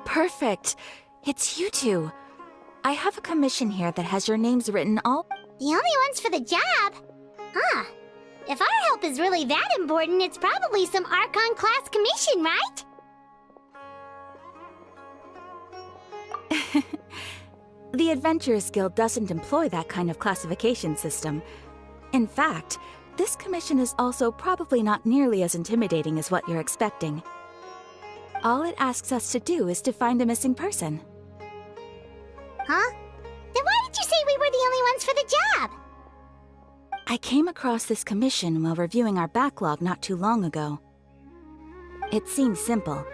Perfect. It's you two. I have a commission here that has your names written all— The only ones for the job? Huh. If our help is really that important, it's probably some Archon class commission, right? The Adventurers Guild doesn't employ that kind of classification system. In fact, this commission is also probably not nearly as intimidating as what you're expecting. All it asks us to do is to find a missing person. Huh? Then why did you say we were the only ones for the job? I came across this commission while reviewing our backlog not too long ago. It seems simple,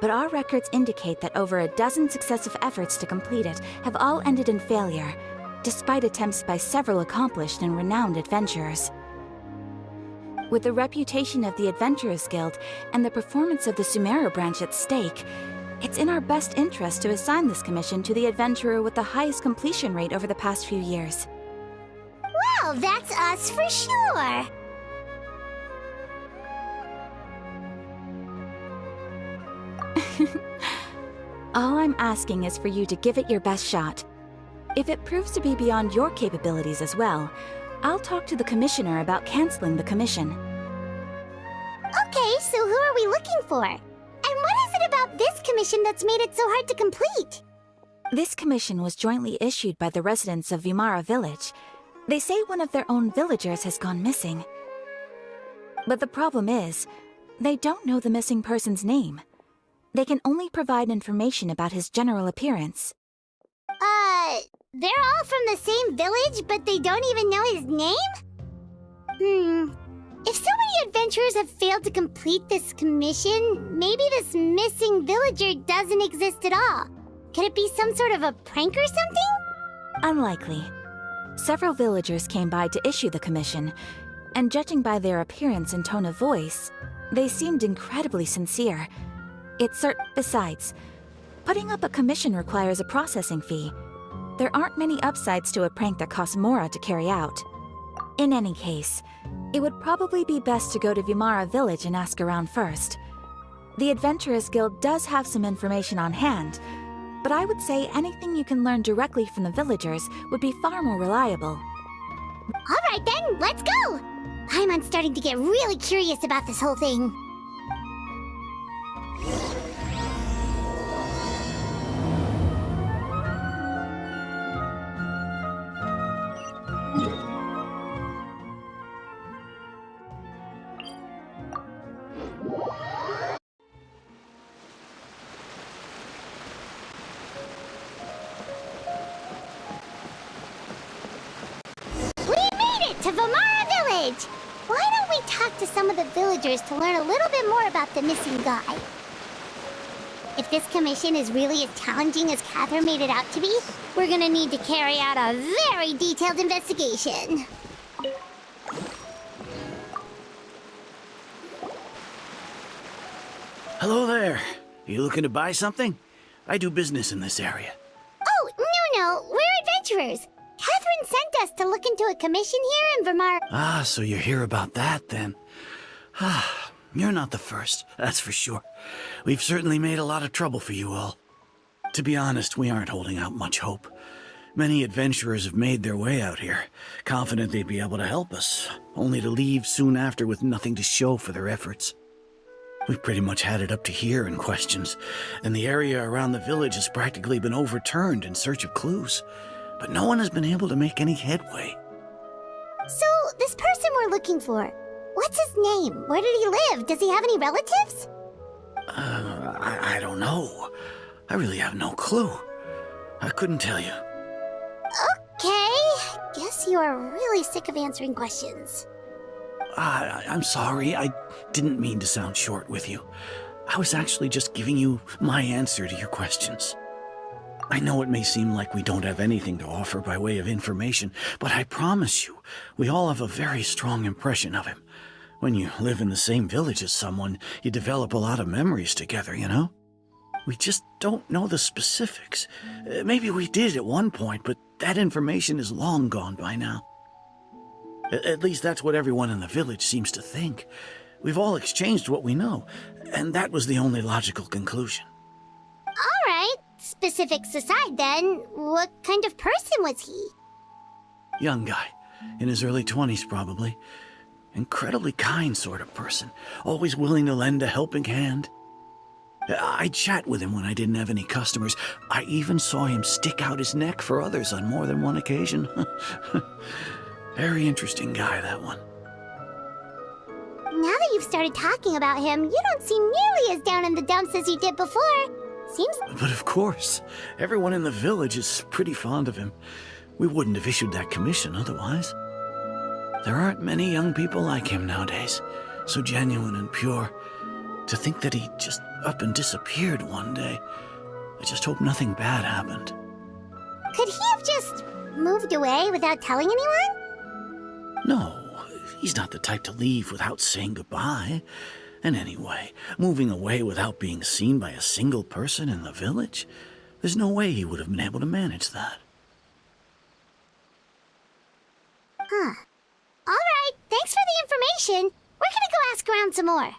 but our records indicate that over a dozen successive efforts to complete it have all ended in failure, despite attempts by several accomplished and renowned adventurers. With the reputation of the Adventurers Guild and the performance of the Sumeru branch at stake, it's in our best interest to assign this commission to the adventurer with the highest completion rate over the past few years. Well, that's us for sure. All I'm asking is for you to give it your best shot. If it proves to be beyond your capabilities as well, I'll talk to the commissioner about canceling the commission. Okay, so who are we looking for? And what is it about this commission that's made it so hard to complete? This commission was jointly issued by the residents of Vimara Village. They say one of their own villagers has gone missing. But the problem is, they don't know the missing person's name. They can only provide information about his general appearance. They're all from the same village, but they don't even know his name? If so many adventurers have failed to complete this commission, maybe this missing villager doesn't exist at all. Could it be some sort of a prank or something? Unlikely. Several villagers came by to issue the commission, and judging by their appearance and tone of voice, they seemed incredibly sincere. Besides, putting up a commission requires a processing fee. There aren't many upsides to a prank that costs Mora to carry out. In any case, it would probably be best to go to Vimara Village and ask around first. The Adventurers Guild does have some information on hand, but I would say anything you can learn directly from the villagers would be far more reliable. All right then, let's go! I'm starting to get really curious about this whole thing. To Vimara Village! Why don't we talk to some of the villagers to learn a little bit more about the missing guy? If this commission is really as challenging as Catherine made it out to be, we're gonna need to carry out a very detailed investigation. Hello there. You looking to buy something? I do business in this area. Oh, no, we're adventurers. Catherine sent us to look into a commission here in Vimara. Ah, so you hear about that, then. Ah, you're not the first, that's for sure. We've certainly made a lot of trouble for you all. To be honest, we aren't holding out much hope. Many adventurers have made their way out here, confident they'd be able to help us, only to leave soon after with nothing to show for their efforts. We've pretty much had it up to here in questions, and the area around the village has practically been overturned in search of clues. But no one has been able to make any headway. So, this person we're looking for, what's his name? Where did he live? Does he have any relatives? I don't know. I really have no clue. I couldn't tell you. Okay, guess you are really sick of answering questions. I'm sorry, I didn't mean to sound short with you. I was actually just giving you my answer to your questions. I know it may seem like we don't have anything to offer by way of information, but I promise you, we all have a very strong impression of him. When you live in the same village as someone, you develop a lot of memories together, you know? We just don't know the specifics. Maybe we did at one point, but that information is long gone by now. At least that's what everyone in the village seems to think. We've all exchanged what we know, and that was the only logical conclusion. All right. Specifics aside, then, what kind of person was he? Young guy, in his early 20s probably. Incredibly kind sort of person, always willing to lend a helping hand. I'd chat with him when I didn't have any customers. I even saw him stick out his neck for others on more than one occasion. Very interesting guy, that one. Now that you've started talking about him, you don't seem nearly as down in the dumps as you did before. Seems... But of course, everyone in the village is pretty fond of him. We wouldn't have issued that commission otherwise. There aren't many young people like him nowadays, so genuine and pure. To think that he just up and disappeared one day. I just hope nothing bad happened. Could he have just moved away without telling anyone? No, he's not the type to leave without saying goodbye. And anyway, moving away without being seen by a single person in the village? There's no way he would have been able to manage that. Huh. All right, thanks for the information. We're gonna go ask around some more.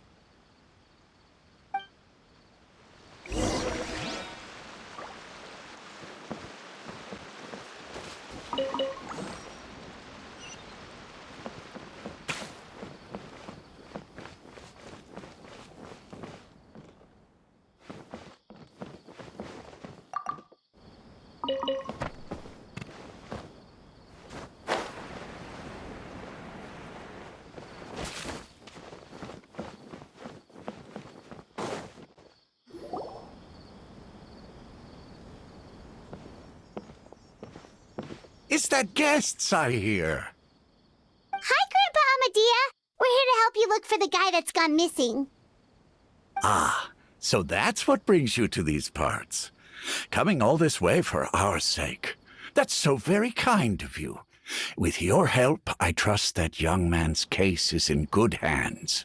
It's the guests I hear. Hi, Grandpa Amadea. We're here to help you look for the guy that's gone missing. Ah, so that's what brings you to these parts. Coming all this way for our sake. That's so very kind of you. With your help, I trust that young man's case is in good hands.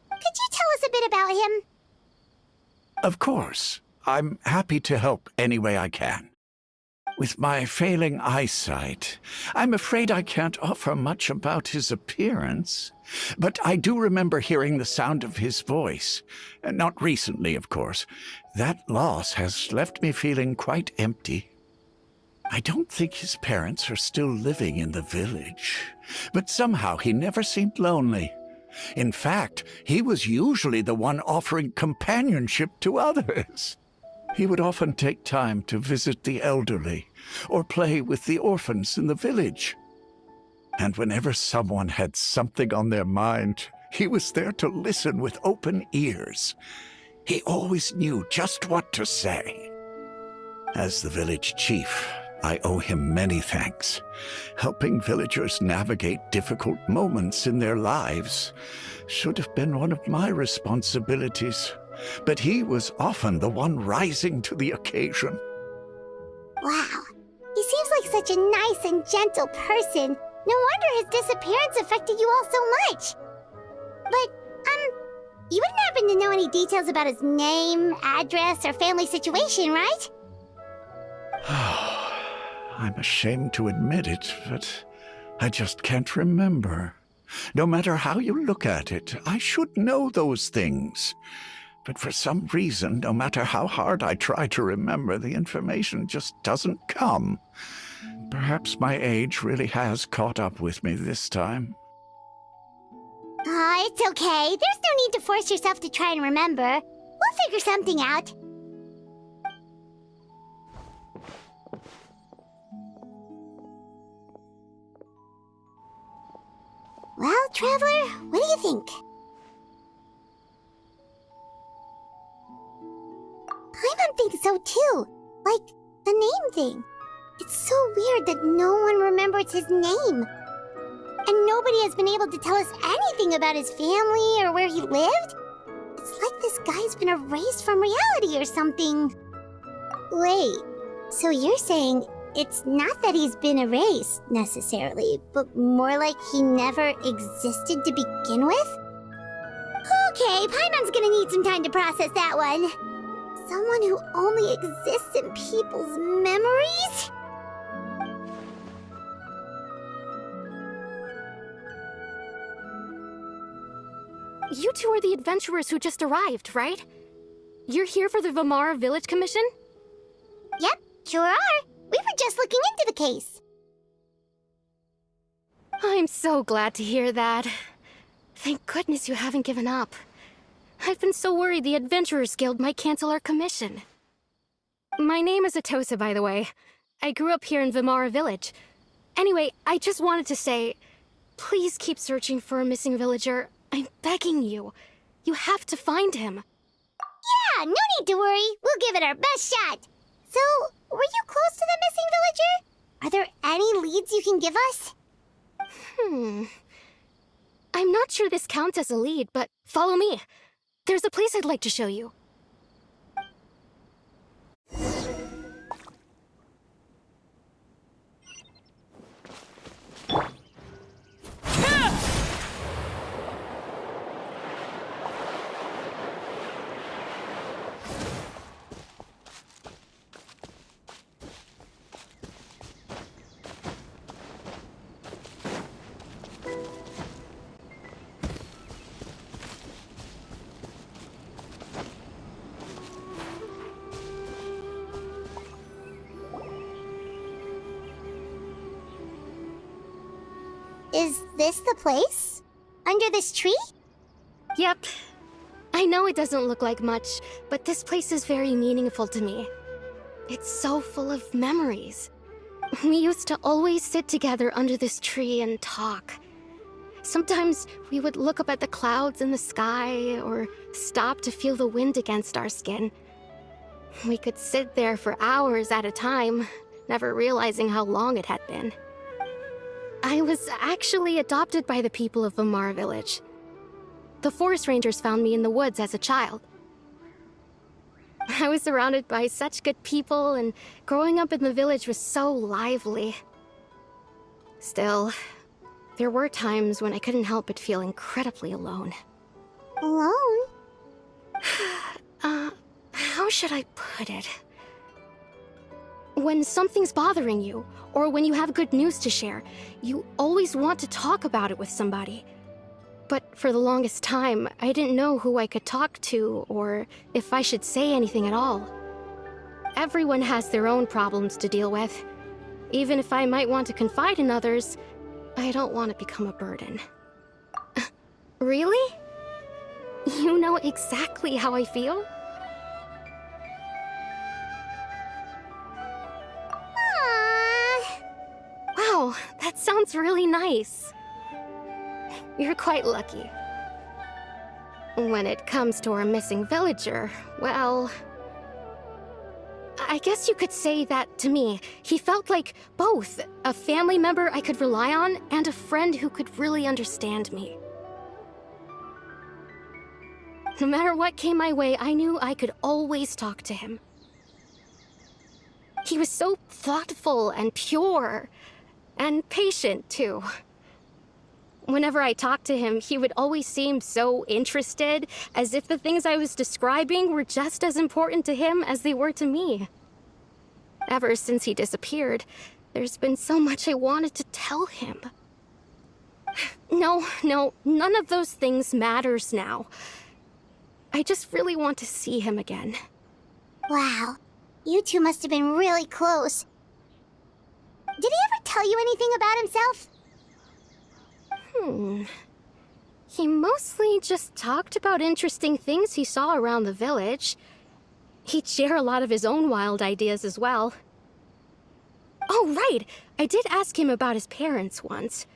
Could you tell us a bit about him? Of course. I'm happy to help any way I can. With my failing eyesight, I'm afraid I can't offer much about his appearance. But I do remember hearing the sound of his voice. Not recently, of course. That loss has left me feeling quite empty. I don't think his parents are still living in the village. But somehow he never seemed lonely. In fact, he was usually the one offering companionship to others. He would often take time to visit the elderly or play with the orphans in the village. And whenever someone had something on their mind, he was there to listen with open ears. He always knew just what to say. As the village chief, I owe him many thanks. Helping villagers navigate difficult moments in their lives should have been one of my responsibilities. But he was often the one rising to the occasion. Wow. He seems like such a nice and gentle person. No wonder his disappearance affected you all so much. But, you wouldn't happen to know any details about his name, address, or family situation, right? I'm ashamed to admit it, but I just can't remember. No matter how you look at it, I should know those things. But for some reason, no matter how hard I try to remember, the information just doesn't come. Perhaps my age really has caught up with me this time. It's okay. There's no need to force yourself to try and remember. We'll figure something out. Well, Traveler, what do you think? Paimon thinks so too. Like, the name thing. It's so weird that no one remembers his name. And nobody has been able to tell us anything about his family or where he lived. It's like this guy's been erased from reality or something. Wait, so you're saying it's not that he's been erased, necessarily, but more like he never existed to begin with? Okay, Paimon's gonna need some time to process that one. Someone who only exists in people's memories? You two are the adventurers who just arrived, right? You're here for the Vamara Village Commission? Yep, sure are. We were just looking into the case. I'm so glad to hear that. Thank goodness you haven't given up. I've been so worried the Adventurers Guild might cancel our commission. My name is Atosa, by the way. I grew up here in Vamara Village. Anyway, I just wanted to say, please keep searching for a missing villager. I'm begging you. You have to find him. Yeah, no need to worry. We'll give it our best shot. So, were you close to the missing villager? Are there any leads you can give us? I'm not sure this counts as a lead, but follow me. There's a place I'd like to show you. Is this the place? Under this tree? Yep. I know it doesn't look like much, but this place is very meaningful to me. It's so full of memories. We used to always sit together under this tree and talk. Sometimes we would look up at the clouds in the sky, or stop to feel the wind against our skin. We could sit there for hours at a time, never realizing how long it had been. I was actually adopted by the people of Vamara Village. The forest rangers found me in the woods as a child. I was surrounded by such good people, and growing up in the village was so lively. Still, there were times when I couldn't help but feel incredibly alone. Alone? How should I put it? When something's bothering you, or when you have good news to share, you always want to talk about it with somebody. But for the longest time, I didn't know who I could talk to, or if I should say anything at all. Everyone has their own problems to deal with. Even if I might want to confide in others, I don't want to become a burden. Really? You know exactly how I feel? Wow, that sounds really nice. You're quite lucky. When it comes to our missing villager, well, I guess you could say that to me. He felt like both a family member I could rely on and a friend who could really understand me. No matter what came my way, I knew I could always talk to him. He was so thoughtful and pure, and patient, too. Whenever I talked to him, he would always seem so interested, as if the things I was describing were just as important to him as they were to me. Ever since he disappeared, there's been so much I wanted to tell him. No, none of those things matters now. I just really want to see him again. Wow, you two must have been really close. Did he ever tell you anything about himself? He mostly just talked about interesting things he saw around the village. He'd share a lot of his own wild ideas as well. Oh, right! I did ask him about his parents once.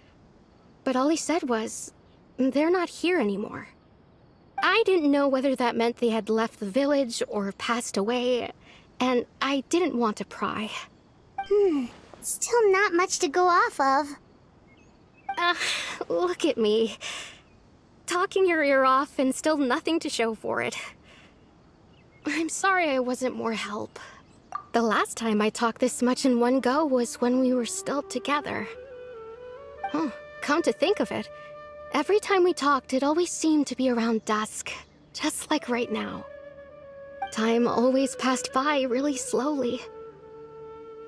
But all he said was, they're not here anymore. I didn't know whether that meant they had left the village or passed away, and I didn't want to pry. Still not much to go off of. Look at me. Talking your ear off and still nothing to show for it. I'm sorry I wasn't more help. The last time I talked this much in one go was when we were still together. Huh, come to think of it, every time we talked, it always seemed to be around dusk, just like right now. Time always passed by really slowly.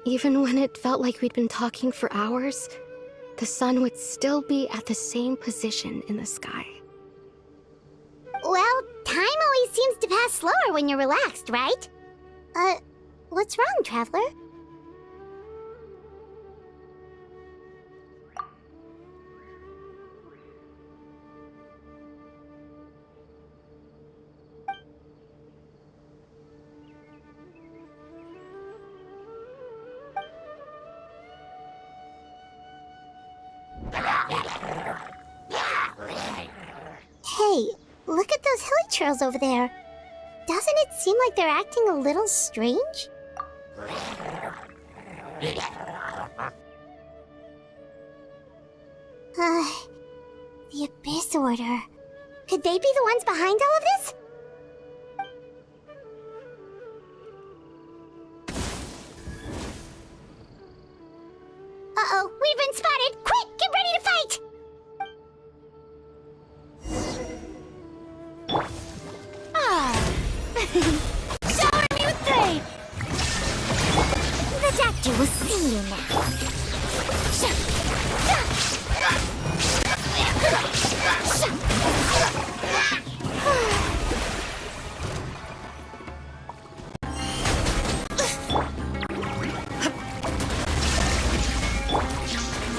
Even when it felt like we'd been talking for hours, the sun would still be at the same position in the sky. Well, time always seems to pass slower when you're relaxed, right? What's wrong, Traveler? Hey, look at those hilichurls over there. Doesn't it seem like they're acting a little strange? The Abyss Order. Could they be the ones behind all of this? Uh-oh, we've been spotted! Quick, get ready to fight! Shower me with praise! The doctor will see you now.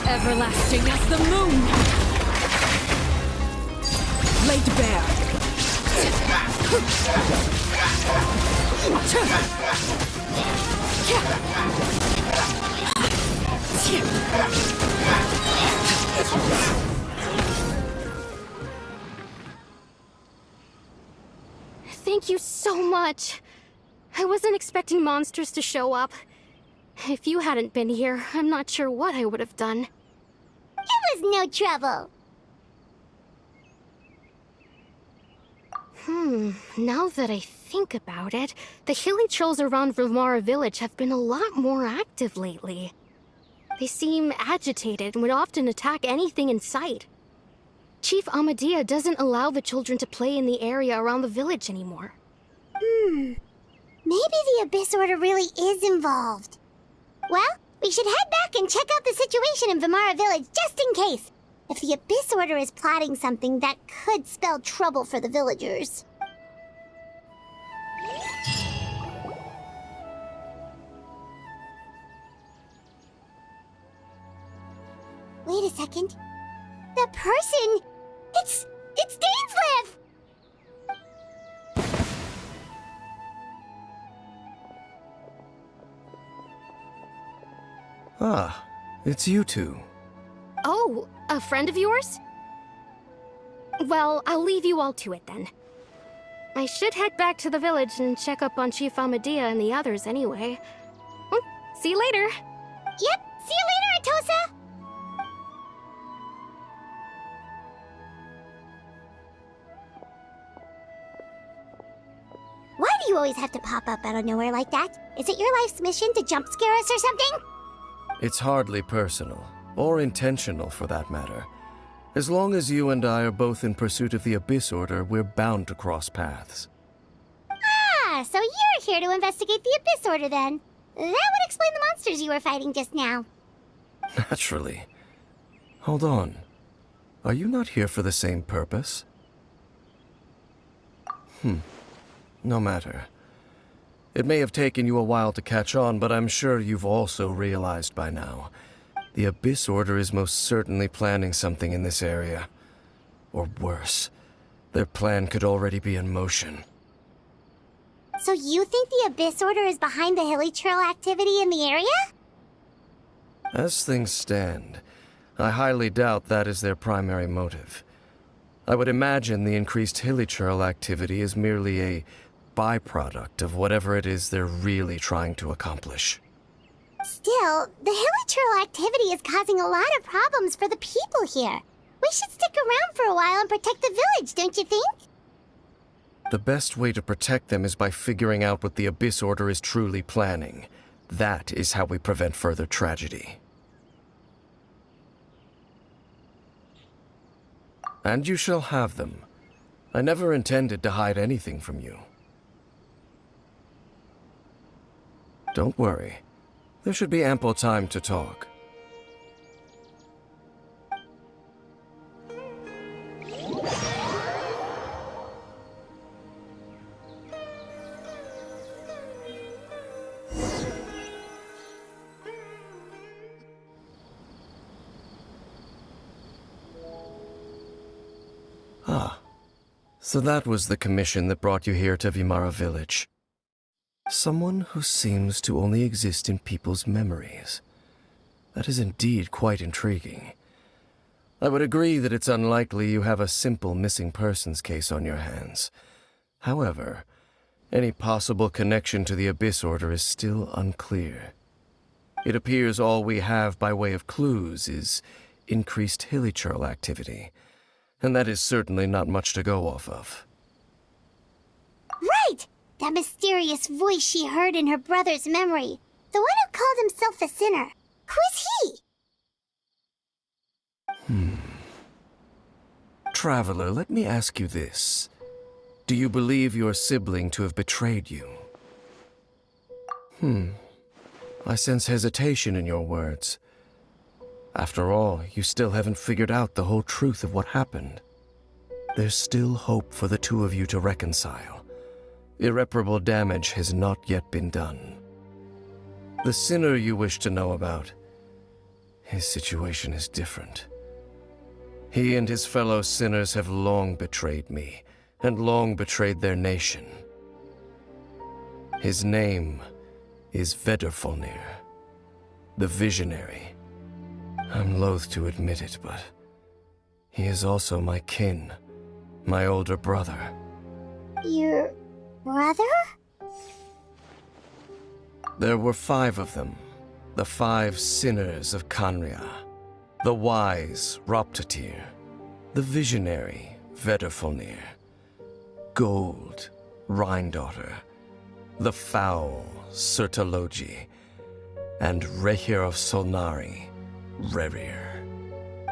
Everlasting as the moon, laid bare. Thank you so much. I wasn't expecting monsters to show up. If you hadn't been here, I'm not sure what I would have done. It was no trouble. Now that I think about it, the hilichurls around Vilmara village have been a lot more active lately. They seem agitated and would often attack anything in sight. Chief Amadea doesn't allow the children to play in the area around the village anymore. Maybe the Abyss Order really is involved. Well, we should head back and check out the situation in Vilmara village just in case. If the Abyss Order is plotting something that could spell trouble for the villagers. Wait a second. The person... It's Dainslev! Ah, it's you two. Oh, a friend of yours? Well, I'll leave you all to it then. I should head back to the village and check up on Chief Amadea and the others anyway. See you later. Yep, see you later, Atosa! Why do you always have to pop up out of nowhere like that? Is it your life's mission to jump scare us or something? It's hardly personal, or intentional for that matter. As long as you and I are both in pursuit of the Abyss Order, we're bound to cross paths. Ah, so you're here to investigate the Abyss Order then. That would explain the monsters you were fighting just now. Naturally. Hold on. Are you not here for the same purpose? No matter. It may have taken you a while to catch on, but I'm sure you've also realized by now. The Abyss Order is most certainly planning something in this area. Or worse, their plan could already be in motion. So you think the Abyss Order is behind the hilichurl activity in the area? As things stand, I highly doubt that is their primary motive. I would imagine the increased hilichurl activity is merely a byproduct of whatever it is they're really trying to accomplish. Still, the hilichurl activity is causing a lot of problems for the people here. We should stick around for a while and protect the village, don't you think? The best way to protect them is by figuring out what the Abyss Order is truly planning. That is how we prevent further tragedy. And you shall have them. I never intended to hide anything from you. Don't worry. There should be ample time to talk. So that was the commission that brought you here to Vimara village. Someone who seems to only exist in people's memories. That is indeed quite intriguing. I would agree that it's unlikely you have a simple missing persons case on your hands. However, any possible connection to the Abyss Order is still unclear. It appears all we have by way of clues is increased hilichurl activity, and that is certainly not much to go off of. Right! That mysterious voice she heard in her brother's memory. The one who called himself a sinner. Who is he? Traveler, let me ask you this. Do you believe your sibling to have betrayed you? I sense hesitation in your words. After all, you still haven't figured out the whole truth of what happened. There's still hope for the two of you to reconcile. Irreparable damage has not yet been done. The sinner you wish to know about, his situation is different. He and his fellow sinners have long betrayed me, and long betrayed their nation. His name is Vedrfolnir, the Visionary. I'm loath to admit it, but he is also my kin, my older brother. Your brother? There were 5 of them, the 5 sinners of Kanria. The wise, Roptatir. The visionary, Vedrfolnir. Gold, Rhindaughter. The foul, Sertalogi. And Rehir of Solnari, Rerir.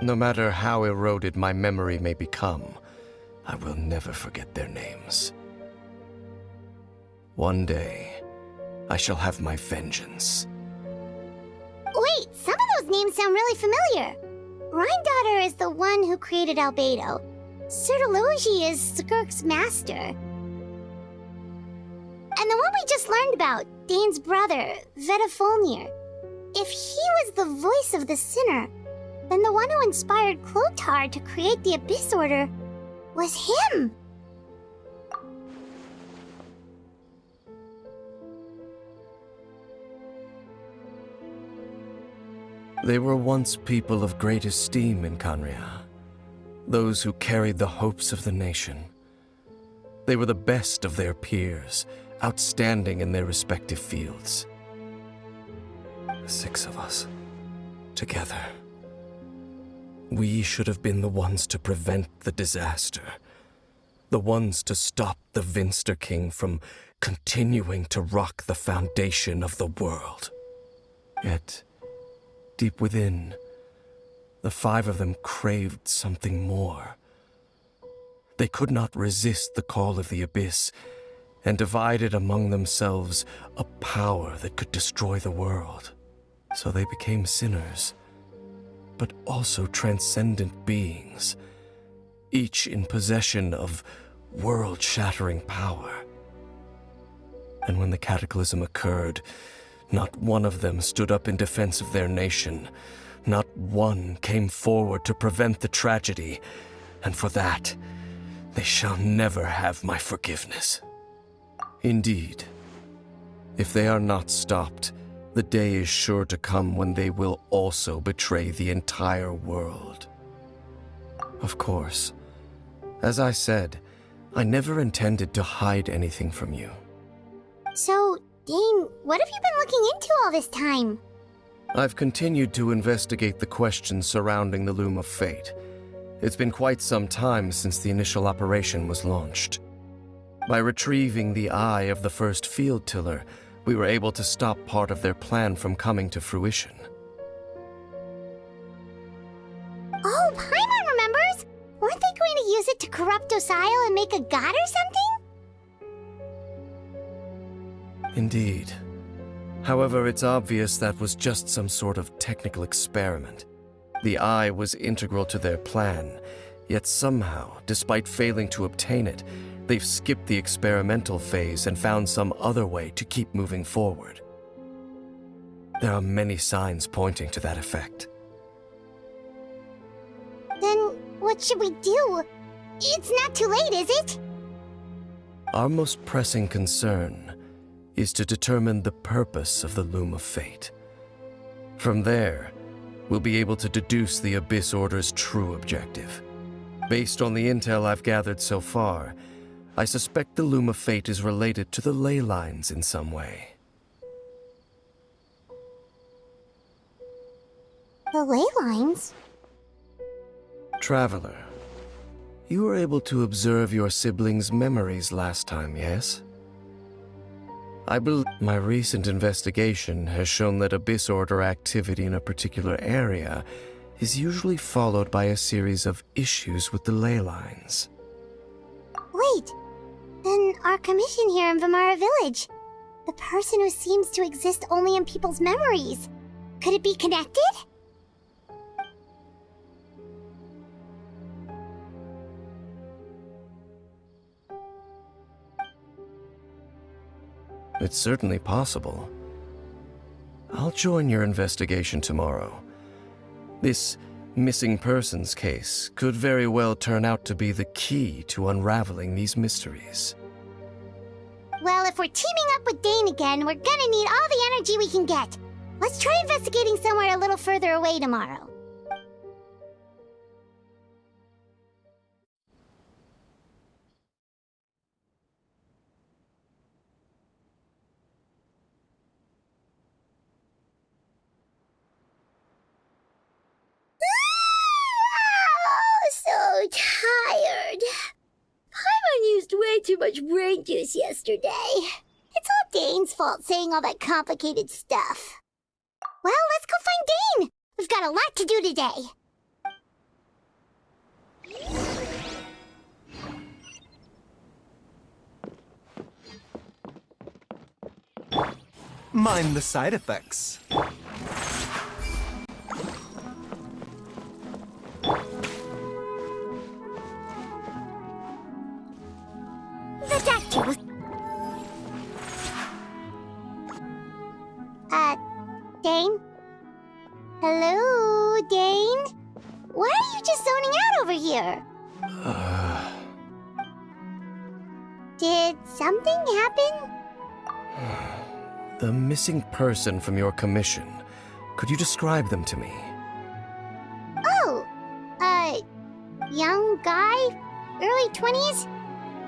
No matter how eroded my memory may become, I will never forget their names. One day, I shall have my vengeance. Wait, some of those names sound really familiar. Rhindaughter is the one who created Albedo. Sertalogi is Skirk's master. And the one we just learned about, Dane's brother, Vedrfolnir. If he was the voice of the sinner, then the one who inspired Clothar to create the Abyss Order was him! They were once people of great esteem in Kanria, those who carried the hopes of the nation. They were the best of their peers, outstanding in their respective fields. 6 of us, together. We should have been the ones to prevent the disaster, the ones to stop the Vinster King from continuing to rock the foundation of the world. Yet, deep within, the 5 of them craved something more. They could not resist the call of the Abyss, and divided among themselves a power that could destroy the world. So they became sinners, but also transcendent beings, each in possession of world-shattering power. And when the cataclysm occurred, not one of them stood up in defense of their nation. Not one came forward to prevent the tragedy, and for that, they shall never have my forgiveness. Indeed, if they are not stopped, the day is sure to come when they will also betray the entire world. Of course, as I said, I never intended to hide anything from you. So, Dane, what have you been looking into all this time? I've continued to investigate the questions surrounding the Loom of Fate. It's been quite some time since the initial operation was launched. By retrieving the eye of the first field tiller, We were able to stop part of their plan from coming to fruition. Oh, Paimon remembers! Weren't they going to use it to corrupt Osile and make a god or something? Indeed. However, it's obvious that was just some sort of technical experiment. The eye was integral to their plan, yet somehow, despite failing to obtain it, they've skipped the experimental phase and found some other way to keep moving forward. There are many signs pointing to that effect. Then what should we do? It's not too late, is it? Our most pressing concern is to determine the purpose of the Loom of Fate. From there, we'll be able to deduce the Abyss Order's true objective. Based on the intel I've gathered so far, I suspect the Loom of Fate is related to the ley lines in some way. The ley lines? Traveler, you were able to observe your siblings' memories last time, yes? I believe my recent investigation has shown that Abyss Order activity in a particular area is usually followed by a series of issues with the ley lines. Wait, then our commission here in Vimara Village, the person who seems to exist only in people's memories, could it be connected? It's certainly possible. I'll join your investigation tomorrow. This missing persons case could very well turn out to be the key to unraveling these mysteries. Well, if we're teaming up with Dane again, we're gonna need all the energy we can get. Let's try investigating somewhere a little further away tomorrow. So tired. Paimon used way too much brain juice yesterday. It's all Dane's fault saying all that complicated stuff. Well, let's go find Dane. We've got a lot to do today. Mind the side effects. That too. Dane? Hello, Dane? Why are you just zoning out over here? Did something happen? The missing person from your commission. Could you describe them to me? Oh, young guy? Early 20s?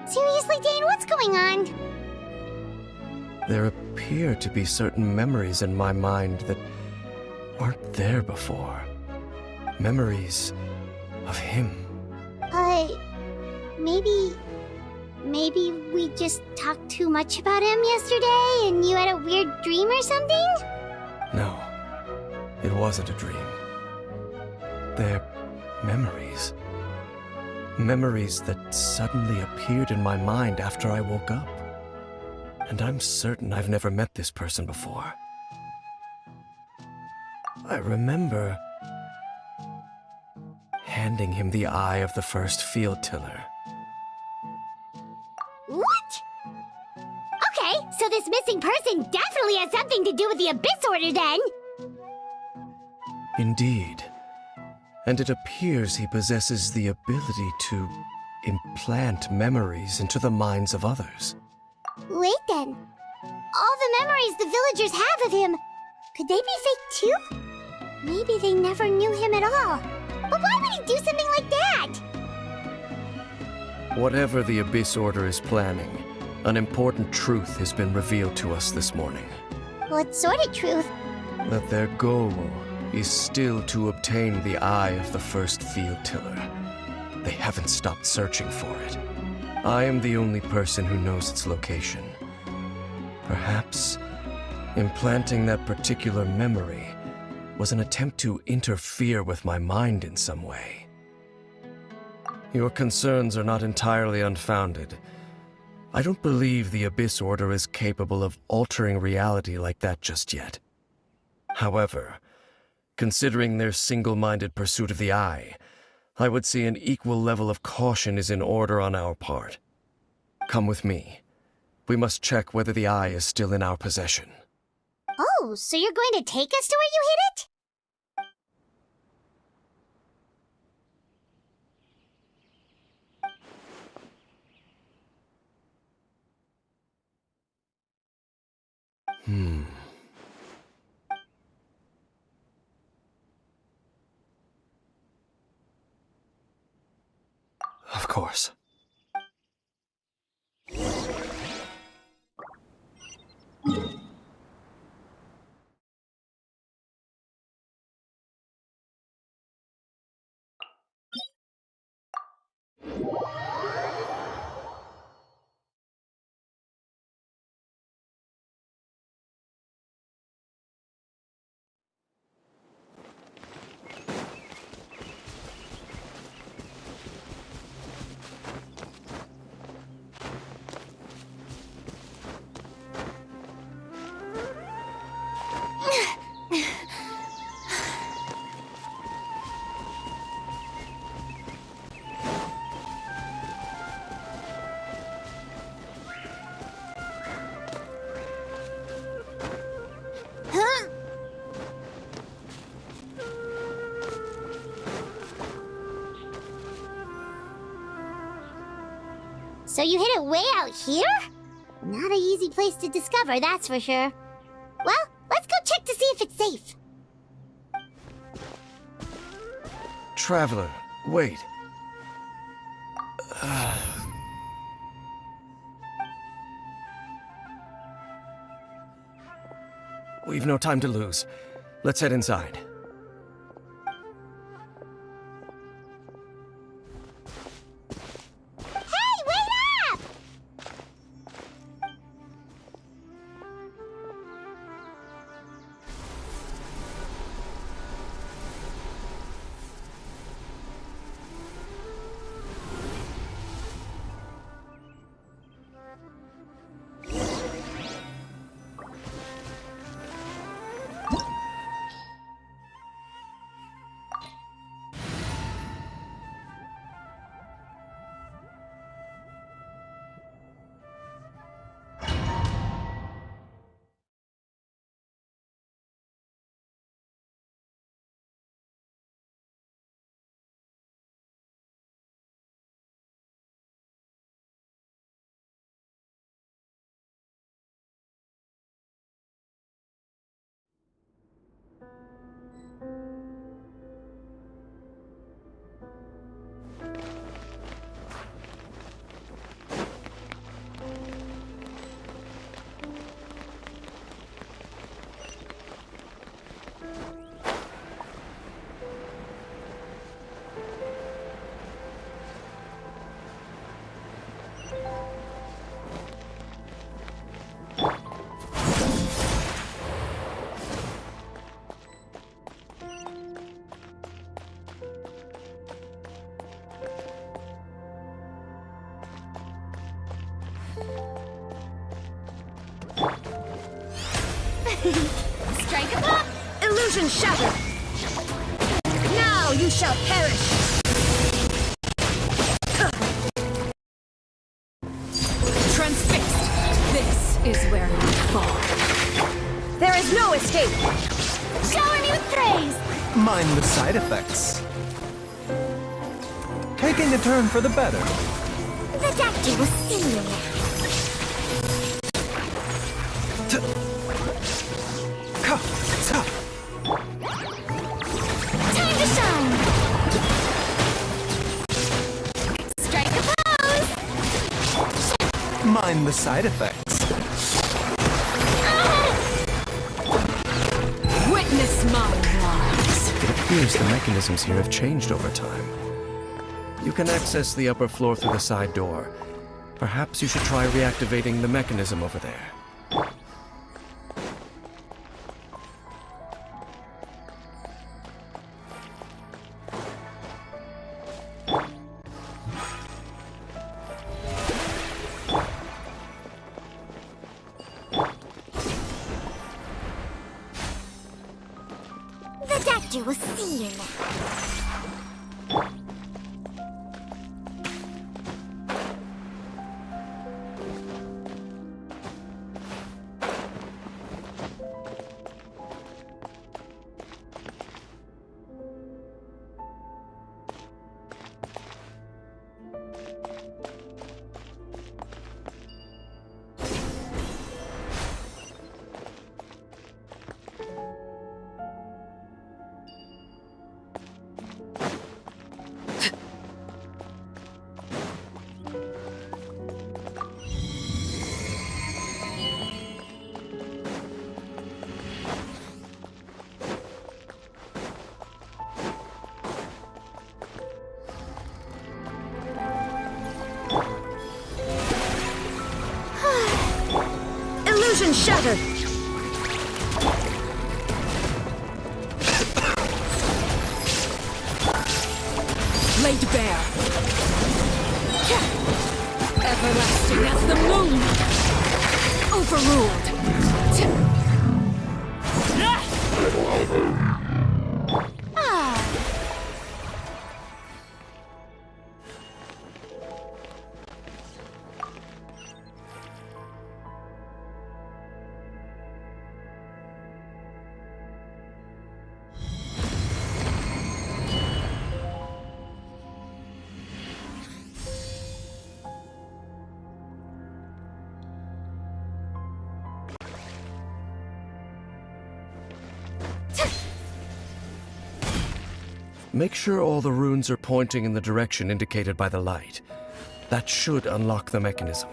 Seriously, Dane, what's going on? There appear to be certain memories in my mind that aren't there before. Memories of him. Maybe we just talked too much about him yesterday and you had a weird dream or something? No, it wasn't a dream. They're memories. Memories that suddenly appeared in my mind after I woke up. And I'm certain I've never met this person before. I remember handing him the eye of the first field tiller. What? Okay, so this missing person definitely has something to do with the Abyss Order then! Indeed. And it appears he possesses the ability to implant memories into the minds of others. Wait then. All the memories the villagers have of him, could they be fake too? Maybe they never knew him at all. But why would he do something like that? Whatever the Abyss Order is planning, an important truth has been revealed to us this morning. What sort of truth? That their goal is still to obtain the eye of the first field tiller. They haven't stopped searching for it. I am the only person who knows its location. Perhaps Implanting that particular memory was an attempt to interfere with my mind in some way. Your concerns are not entirely unfounded. I don't believe the Abyss Order is capable of altering reality like that just yet. However, considering their single-minded pursuit of the Eye, I would say an equal level of caution is in order on our part. Come with me. We must check whether the Eye is still in our possession. Oh, so you're going to take us to where you hid it? Of course. So you hid it way out here? Not an easy place to discover, that's for sure. Well, let's go check to see if it's safe. Traveler, wait. We've no time to lose. Let's head inside. Strike a pop! Illusion shattered! Now you shall perish! Transfixed! This is where you fall. There is no escape! Shower me with praise! Mind the side effects. Taking a turn for the better. The doctor will see you. Time to shine! Strike a pose! Mind the side effects. Witness my rise! It appears the mechanisms here have changed over time. You can access the upper floor through the side door. Perhaps you should try reactivating the mechanism over there. disaster will see you now. Illusion shattered! Laid bare. Everlasting as the moon! Overruled! Make sure all the runes are pointing in the direction indicated by the light. That should unlock the mechanism.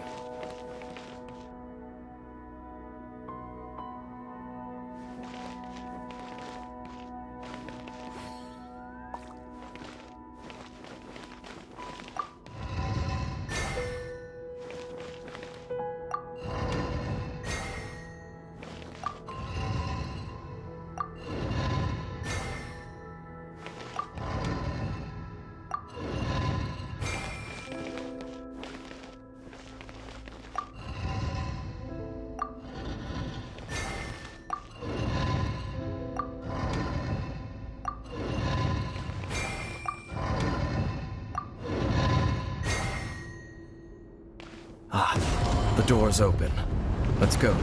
The door's open. Let's go.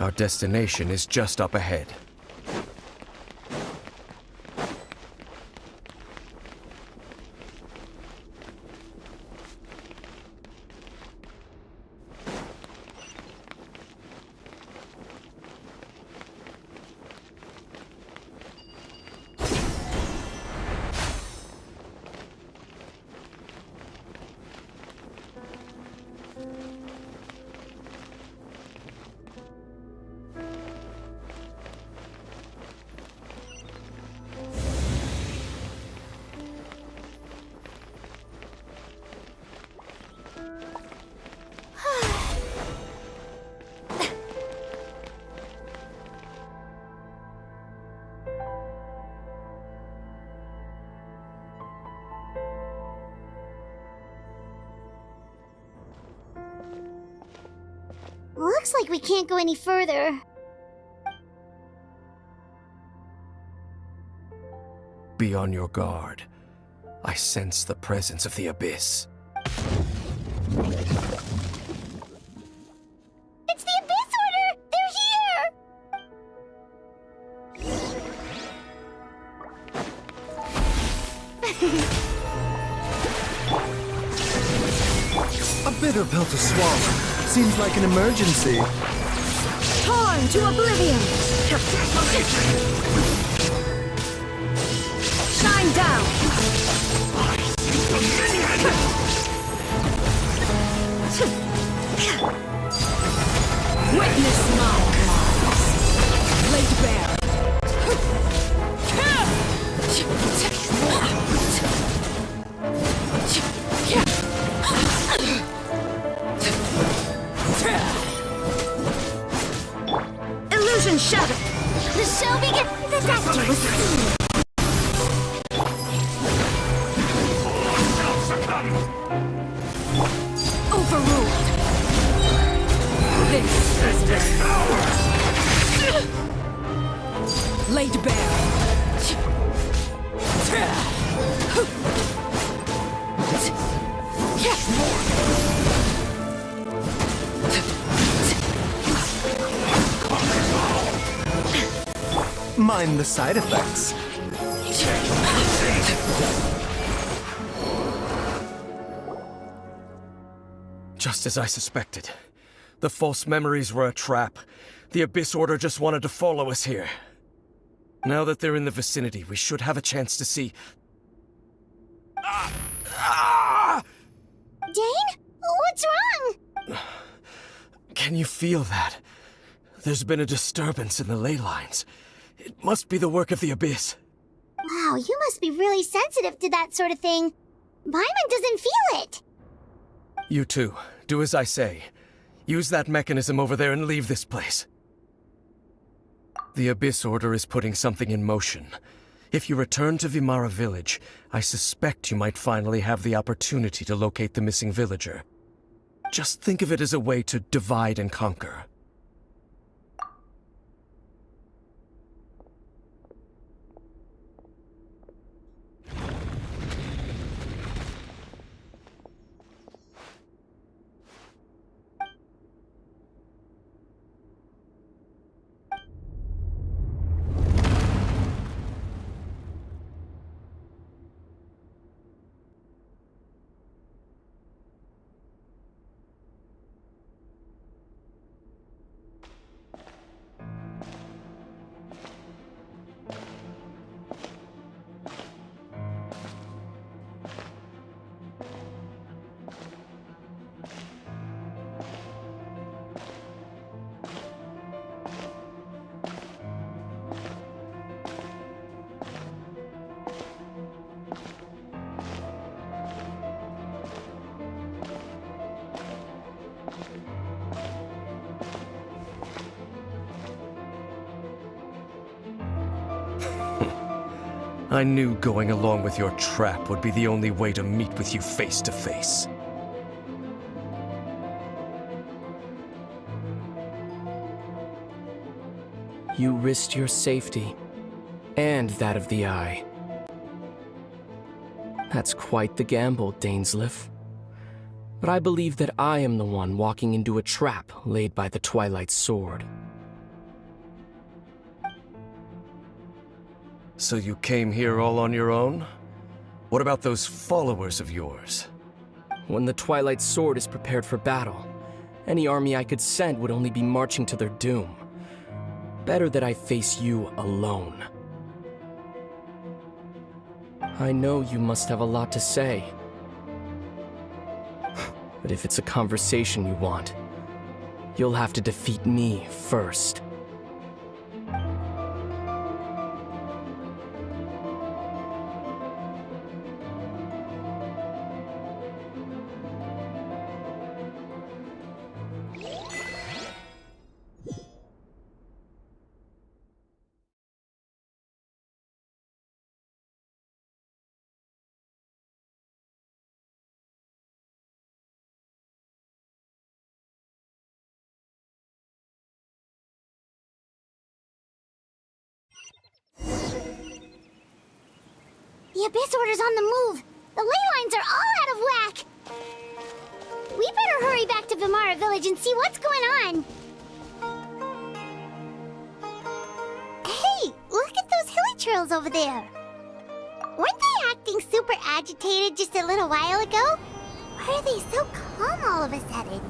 Our destination is just up ahead. Looks like we can't go any further. Be on your guard. I sense the presence of the abyss. It's the Abyss Order! They're here! A bitter pill to swallow. Seems like an emergency. Torn to oblivion! Shine down! Witness my lies! Laid bare! Illusion shattered! The show begins! The disaster will see you. Overruled! This is where... Laid bare! mind the side effects. Just as I suspected. The false memories were a trap. The Abyss Order just wanted to follow us here. Now that they're in the vicinity, we should have a chance to see... Dane? What's wrong? Can you feel that? There's been a disturbance in the ley lines. It must be the work of the Abyss. Wow, you must be really sensitive to that sort of thing. Paimon doesn't feel it. You too. Do as I say. Use that mechanism over there and leave this place. The Abyss Order is putting something in motion. If you return to Vimara Village, I suspect you might finally have the opportunity to locate the missing villager. Just think of it as a way to divide and conquer. I knew going along with your trap would be the only way to meet with you face to face. You risked your safety, and that of the Eye. That's quite the gamble, Dainsleif. But I believe that I am the one walking into a trap laid by the Twilight Sword. So you came here all on your own? What about those followers of yours? When the Twilight Sword is prepared for battle, any army I could send would only be marching to their doom. Better that I face you alone. I know you must have a lot to say. But if it's a conversation you want, you'll have to defeat me first. The Abyss Order's on the move. The ley lines are all out of whack. We better hurry back to Vimara Village and see what's going on. Hey, look at those hilichurls over there. Weren't they acting super agitated just a little while ago? Why are they so calm all of a sudden?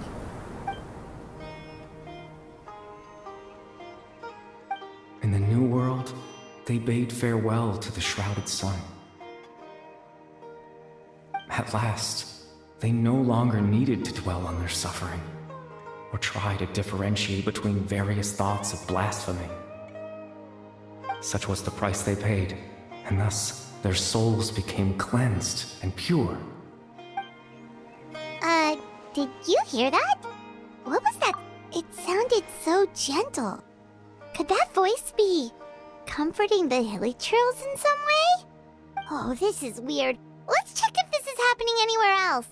In the New World, they bade farewell to the shrouded sun. At last, they no longer needed to dwell on their suffering, or try to differentiate between various thoughts of blasphemy. Such was the price they paid, and thus their souls became cleansed and pure. Did you hear that? What was that? It sounded so gentle. Could that voice be comforting the hilichurls in some way? Oh, this is weird. Let's check if this is happening anywhere else.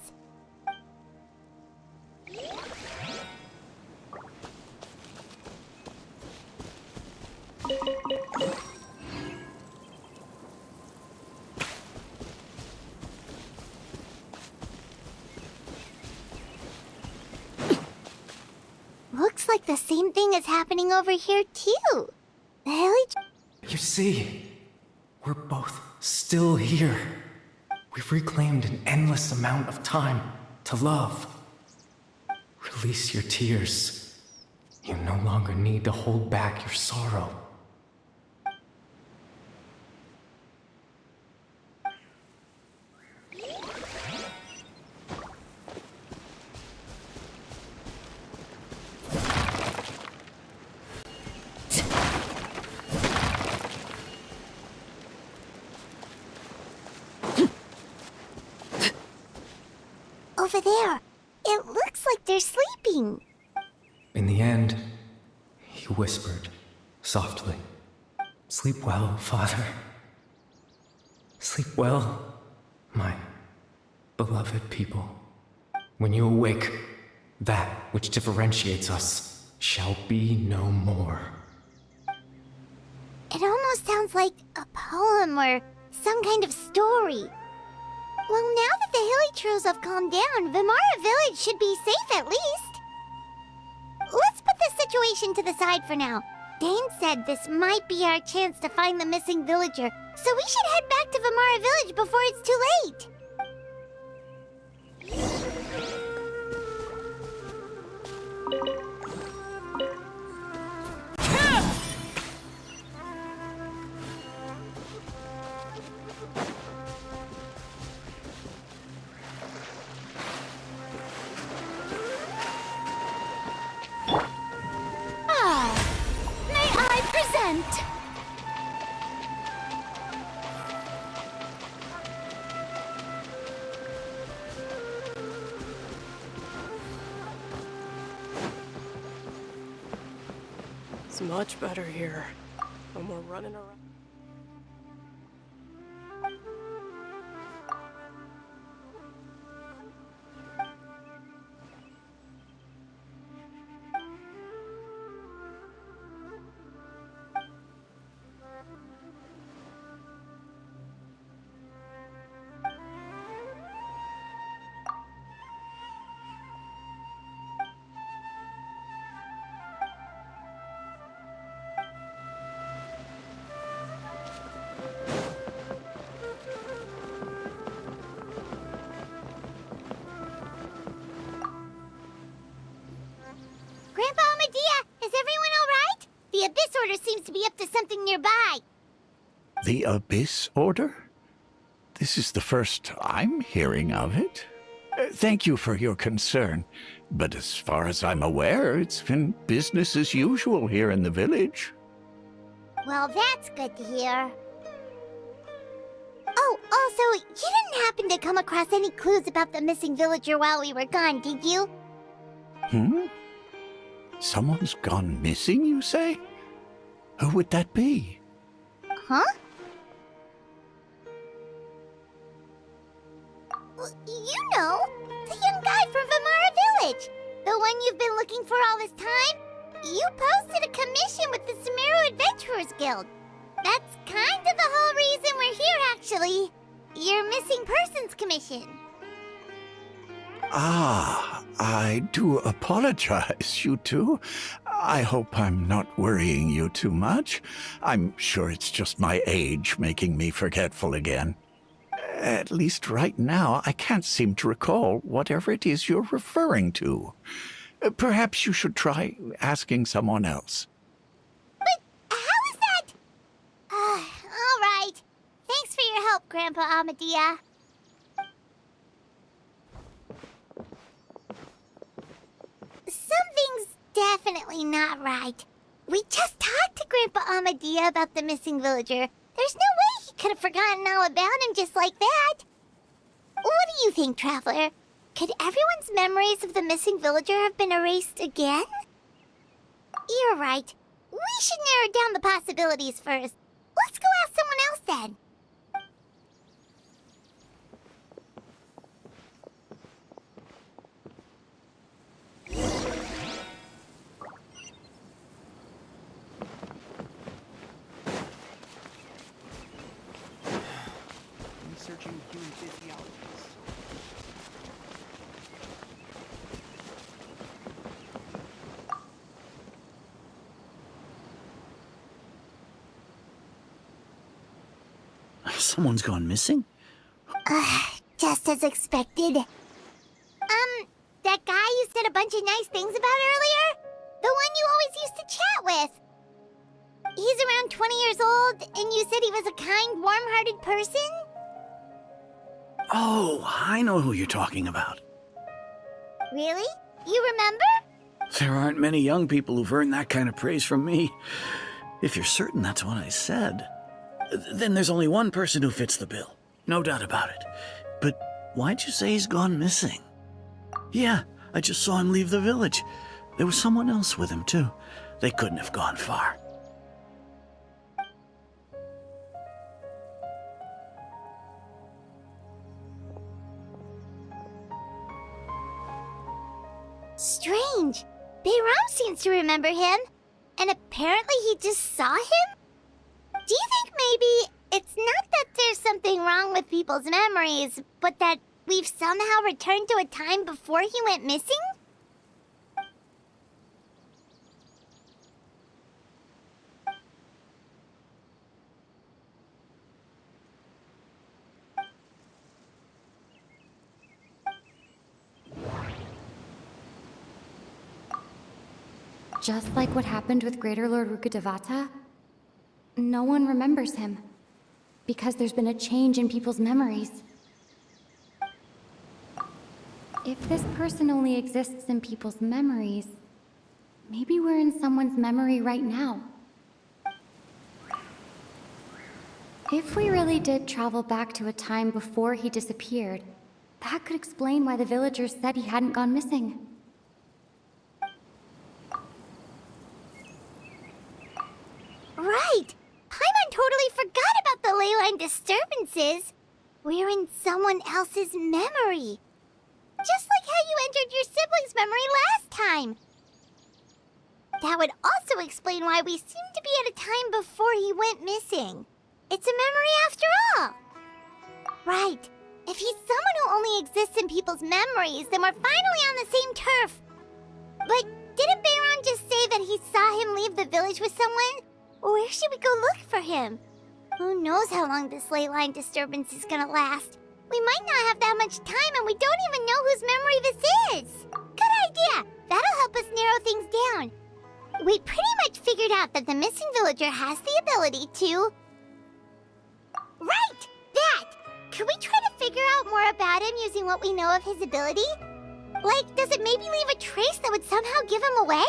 Looks like the same thing is happening over here too. The You're see? We're both still here. We've reclaimed an endless amount of time to love. Release your tears. You no longer need to hold back your sorrow. Over there. It looks like they're sleeping. In the end, he whispered softly, "Sleep well, Father. Sleep well, my beloved people. When you awake, that which differentiates us shall be no more." It almost sounds like a poem or some kind of story. Well, now that the hilichurls have calmed down, Vimara Village should be safe at least. Let's put this situation to the side for now. Dane said this might be our chance to find the missing villager, so we should head back to Vimara Village before it's too late. May I present? It's much better here. No more running around. Grandpa Amadea, is everyone all right? The Abyss Order seems to be up to something nearby. The Abyss Order? This is the first I'm hearing of it. Thank you for your concern, but as far as I'm aware, it's been business as usual here in the village. Well, that's good to hear. Oh, also, you didn't happen to come across any clues about the missing villager while we were gone, did you? Someone's gone missing, you say? Who would that be? Huh? Well, you know, the young guy from Vimara Village. The one you've been looking for all this time. You posted a commission with the Sumeru Adventurers Guild. That's kind of the whole reason we're here, actually. Your missing persons commission. Ah, I do apologize, you two. I hope I'm not worrying you too much. I'm sure it's just my age making me forgetful again. At least right now, I can't seem to recall whatever it is you're referring to. Perhaps you should try asking someone else. But how is that? All right. Thanks for your help, Grandpa Amadea. Something's definitely not right. We just talked to Grandpa Amadea about the missing villager. There's no way he could have forgotten all about him just like that. What do you think, Traveler? Could everyone's memories of the missing villager have been erased again? You're right. We should narrow down the possibilities first. Let's go ask someone else then. Researching human physiology. Someone's gone missing? Just as expected. That guy you said a bunch of nice things about earlier? The one you always used to chat with. He's around 20 years old, and you said he was a kind, warm-hearted person? Oh, I know who you're talking about. Really? You remember? There aren't many young people who've earned that kind of praise from me. If you're certain that's what I said, then there's only one person who fits the bill. No doubt about it. But why'd you say he's gone missing? Yeah, I just saw him leave the village. There was someone else with him, too. They couldn't have gone far. Strange. Bayram seems to remember him. And apparently he just saw him? Do you think maybe it's not that there's something wrong with people's memories, but that we've somehow returned to a time before he went missing? Just like what happened with Greater Lord Rukkhadevata, no one remembers him, because there's been a change in people's memories. If this person only exists in people's memories, maybe we're in someone's memory right now. If we really did travel back to a time before he disappeared, that could explain why the villagers said he hadn't gone missing. Right! Paimon totally forgot about the ley line disturbances. We're in someone else's memory. Just like how you entered your sibling's memory last time. That would also explain why we seem to be at a time before he went missing. It's a memory after all. Right. If he's someone who only exists in people's memories, then we're finally on the same turf. But didn't Bayron just say that he saw him leave the village with someone? Where should we go look for him? Who knows how long this ley line disturbance is gonna last? We might not have that much time, and we don't even know whose memory this is. Good idea! That'll help us narrow things down. We pretty much figured out that the missing villager has the ability to... Right! That! Can we try to figure out more about him using what we know of his ability? Like, does it maybe leave a trace that would somehow give him away?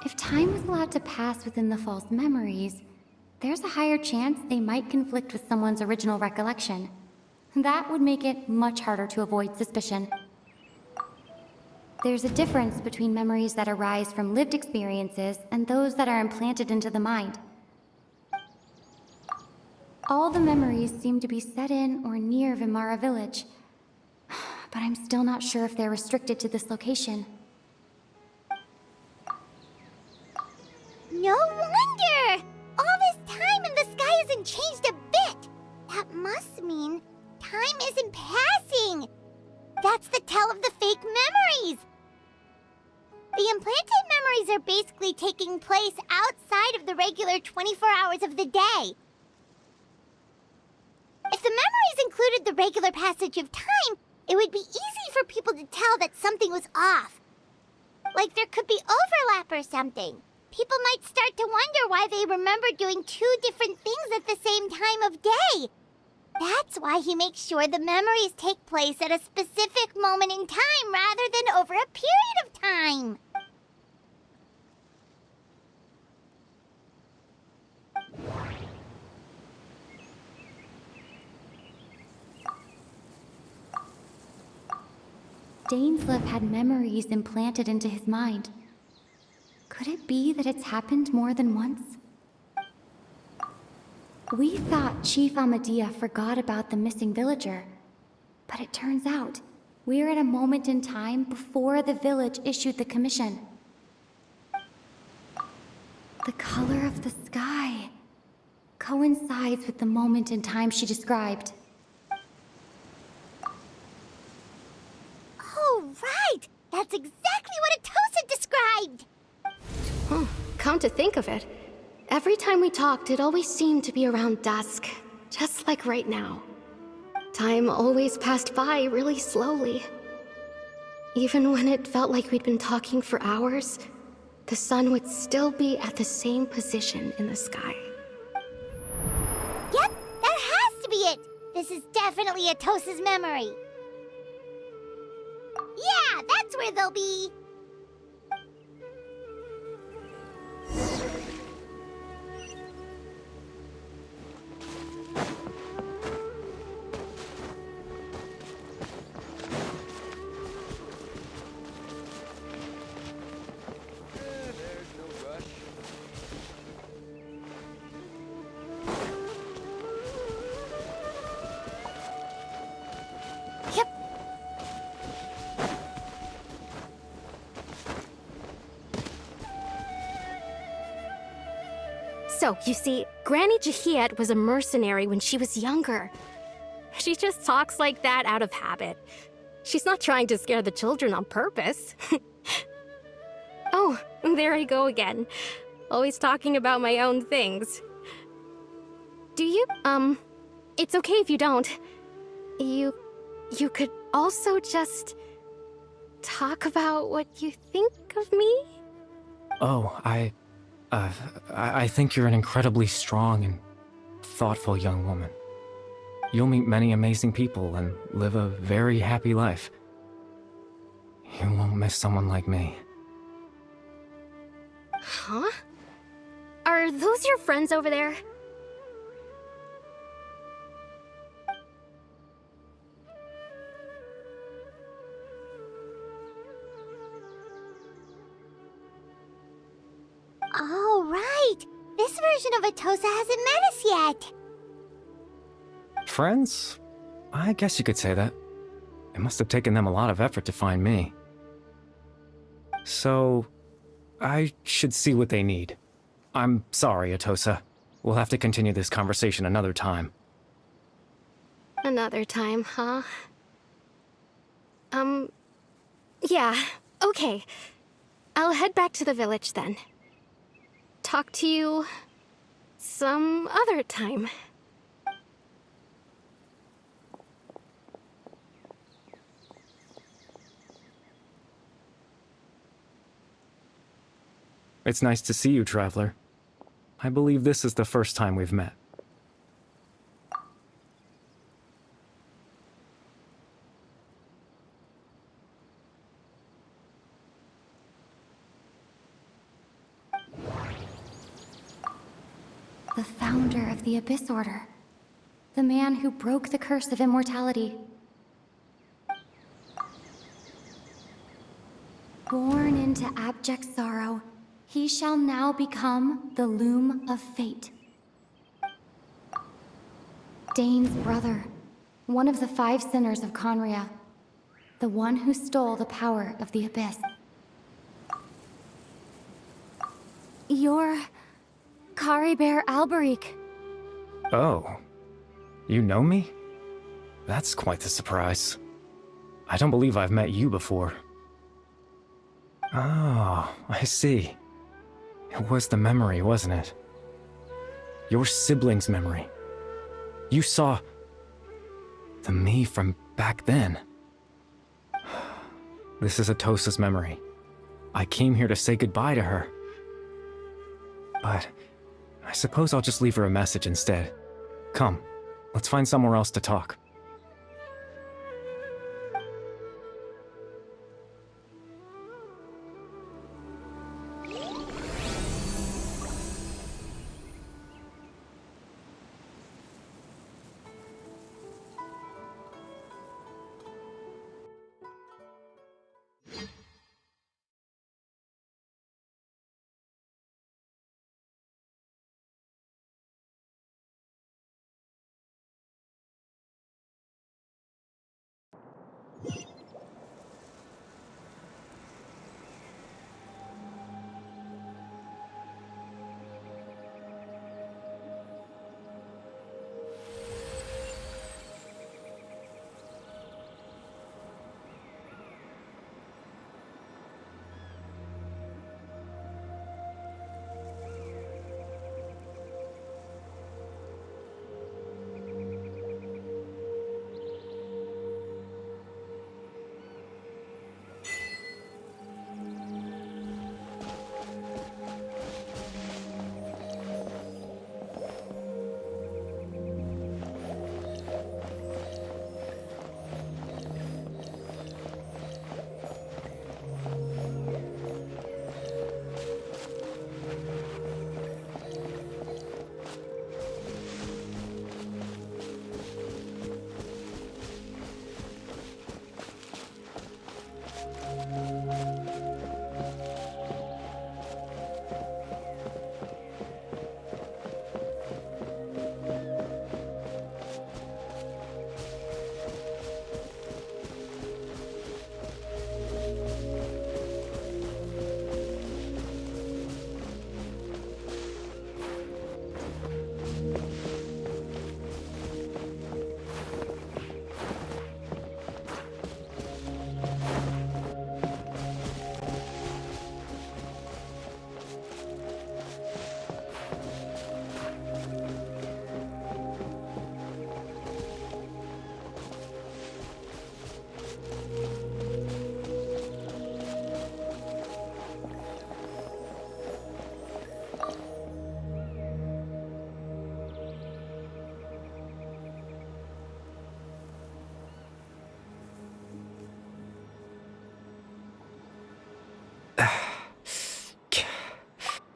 If time was allowed to pass within the false memories, there's a higher chance they might conflict with someone's original recollection. That would make it much harder to avoid suspicion. There's a difference between memories that arise from lived experiences and those that are implanted into the mind. All the memories seem to be set in or near Vimara village, but I'm still not sure if they're restricted to this location. No wonder! All this time and the sky hasn't changed a bit! That must mean time isn't passing! That's the tell of the fake memories! The implanted memories are basically taking place outside of the regular 24 hours of the day. If the memories included the regular passage of time, it would be easy for people to tell that something was off. Like there could be overlap or something. People might start to wonder why they remember doing two different things at the same time of day. That's why he makes sure the memories take place at a specific moment in time rather than over a period of time. Dainslev had memories implanted into his mind. Could it be that it's happened more than once? We thought Chief Amadea forgot about the missing villager, but it turns out we're at a moment in time before the village issued the commission. The color of the sky coincides with the moment in time she described. That's exactly what Atosa described! Come to think of it, every time we talked, it always seemed to be around dusk, just like right now. Time always passed by really slowly. Even when it felt like we'd been talking for hours, the sun would still be at the same position in the sky. Yep, that has to be it! This is definitely Atosa's memory. Yeah, that's where they'll be! So, you see, Granny Jahiet was a mercenary when she was younger. She just talks like that out of habit. She's not trying to scare the children on purpose. Oh, there I go again. Always talking about my own things. Do you, it's okay if you don't. You could also just talk about what you think of me? Oh, I think you're an incredibly strong and thoughtful young woman. You'll meet many amazing people and live a very happy life. You won't miss someone like me. Huh? Are those your friends over there? Oh, right! This version of Atosa hasn't met us yet! Friends? I guess you could say that. It must have taken them a lot of effort to find me. So, I should see what they need. I'm sorry, Atosa. We'll have to continue this conversation another time. Another time, huh? Yeah, okay. I'll head back to the village then. Talk to you some other time. It's nice to see you, Traveler. I believe this is the first time we've met. The founder of the Abyss Order. The man who broke the curse of immortality. Born into abject sorrow, he shall now become the Loom of Fate. Dane's brother, one of the 5 sinners of Conria. The one who stole the power of the Abyss. You're Caribert Alberic. Oh. You know me? That's quite the surprise. I don't believe I've met you before. Oh, I see. It was the memory, wasn't it? Your sibling's memory. You saw the me from back then. This is Atosa's memory. I came here to say goodbye to her. But I suppose I'll just leave her a message instead. Come, let's find somewhere else to talk.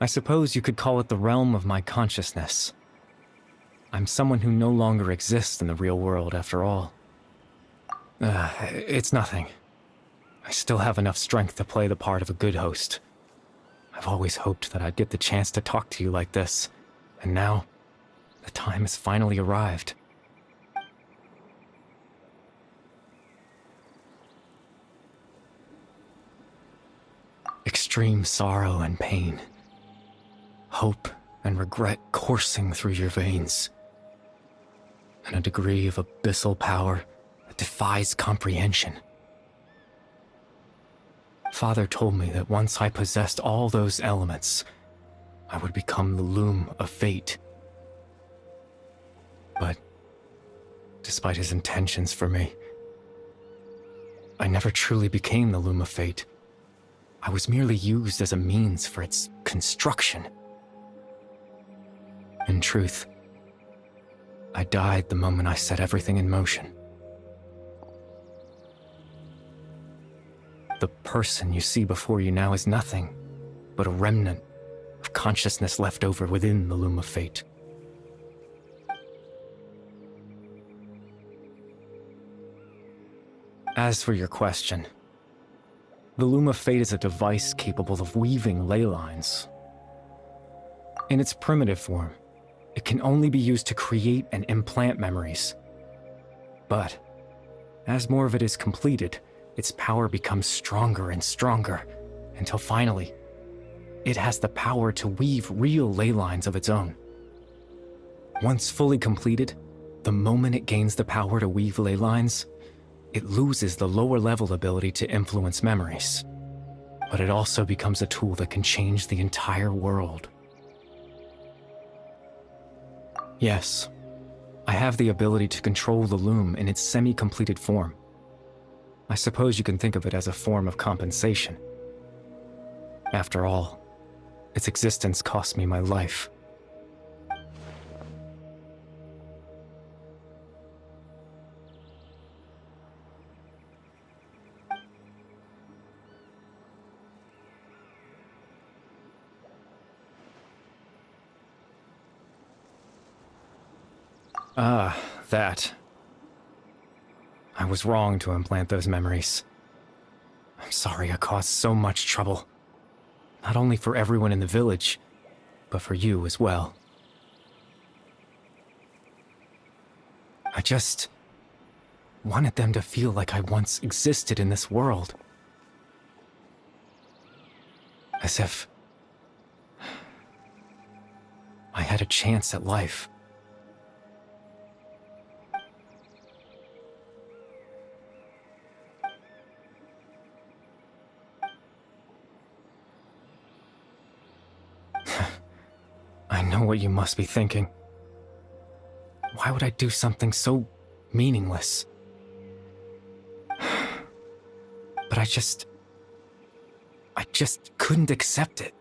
I suppose you could call it the realm of my consciousness. I'm someone who no longer exists in the real world, after all. It's nothing. I still have enough strength to play the part of a good host. I've always hoped that I'd get the chance to talk to you like this, and now, the time has finally arrived. Extreme sorrow and pain. Hope and regret coursing through your veins. And a degree of abyssal power that defies comprehension. Father told me that once I possessed all those elements, I would become the loom of fate. But, despite his intentions for me, I never truly became the loom of fate. I was merely used as a means for its construction. In truth, I died the moment I set everything in motion. The person you see before you now is nothing but a remnant of consciousness left over within the loom of fate. As for your question, the loom of fate is a device capable of weaving ley lines. In its primitive form, it can only be used to create and implant memories. But, as more of it is completed, its power becomes stronger and stronger, until finally, it has the power to weave real ley lines of its own. Once fully completed, the moment it gains the power to weave ley lines, it loses the lower-level ability to influence memories. But it also becomes a tool that can change the entire world. Yes, I have the ability to control the loom in its semi-completed form. I suppose you can think of it as a form of compensation. After all, its existence cost me my life. Ah, that. I was wrong to implant those memories. I'm sorry I caused so much trouble. Not only for everyone in the village, but for you as well. I just wanted them to feel like I once existed in this world. As if I had a chance at life. I know what you must be thinking. Why would I do something so meaningless? But I just couldn't accept it.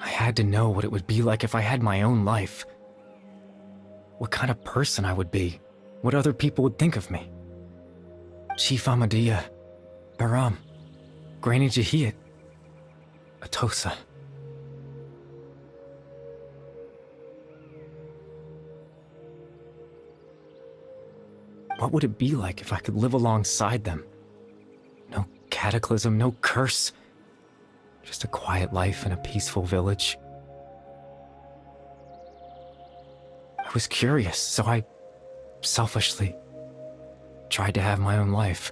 I had to know what it would be like if I had my own life. What kind of person I would be. What other people would think of me. Chief Ahmadiyya, Baram, Granny Jahiyat, Atosa. What would it be like if I could live alongside them? No cataclysm, no curse. Just a quiet life in a peaceful village. I was curious, so I selfishly tried to have my own life.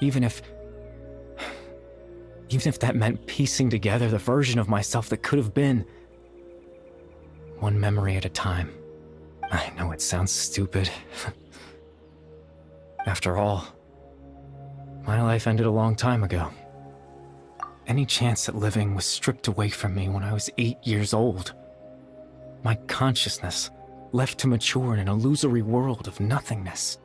Even if that meant piecing together the version of myself that could have been, one memory at a time. I know it sounds stupid. After all, my life ended a long time ago. Any chance at living was stripped away from me when I was 8 years old. My consciousness left to mature in an illusory world of nothingness.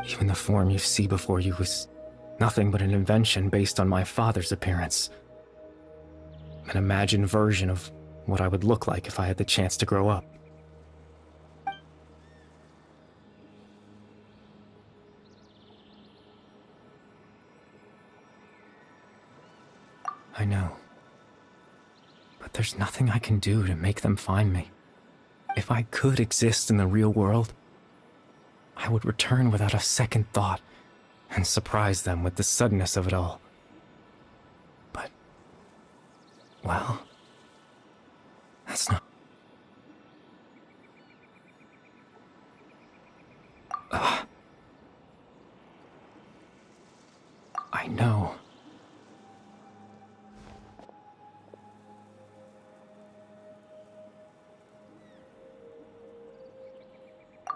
Even the form you see before you was nothing but an invention based on my father's appearance. An imagined version of what I would look like if I had the chance to grow up. But there's nothing I can do to make them find me. If I could exist in the real world, I would return without a second thought and surprise them with the suddenness of it all. But, well, that's not... I know.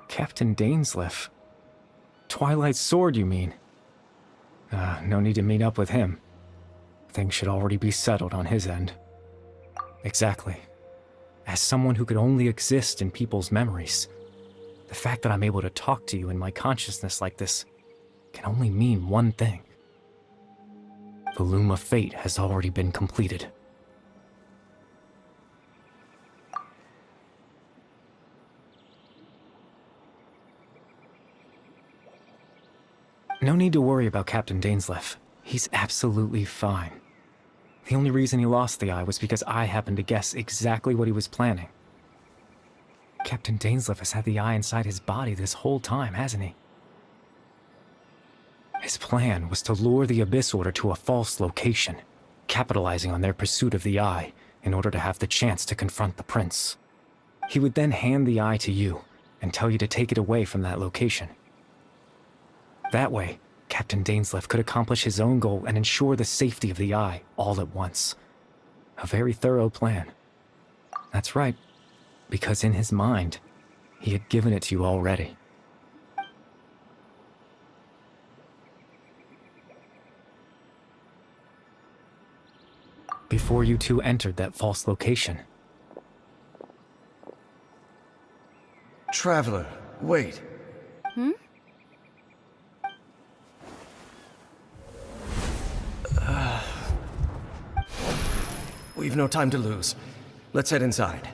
Captain Dainsleif. Twilight's sword, you mean? No need to meet up with him. Things should already be settled on his end. Exactly. As someone who could only exist in people's memories, the fact that I'm able to talk to you in my consciousness like this can only mean one thing. The loom of fate has already been completed. No need to worry about Captain Dainsleif. He's absolutely fine. The only reason he lost the eye was because I happened to guess exactly what he was planning. Captain Dainsleif has had the eye inside his body this whole time, hasn't he? His plan was to lure the Abyss Order to a false location, capitalizing on their pursuit of the eye in order to have the chance to confront the prince. He would then hand the eye to you and tell you to take it away from that location. That way, Captain Dainsleif could accomplish his own goal and ensure the safety of the eye all at once. A very thorough plan. That's right, because in his mind, he had given it to you already. Before you two entered that false location. Traveler, wait. Hmm? We've no time to lose. Let's head inside.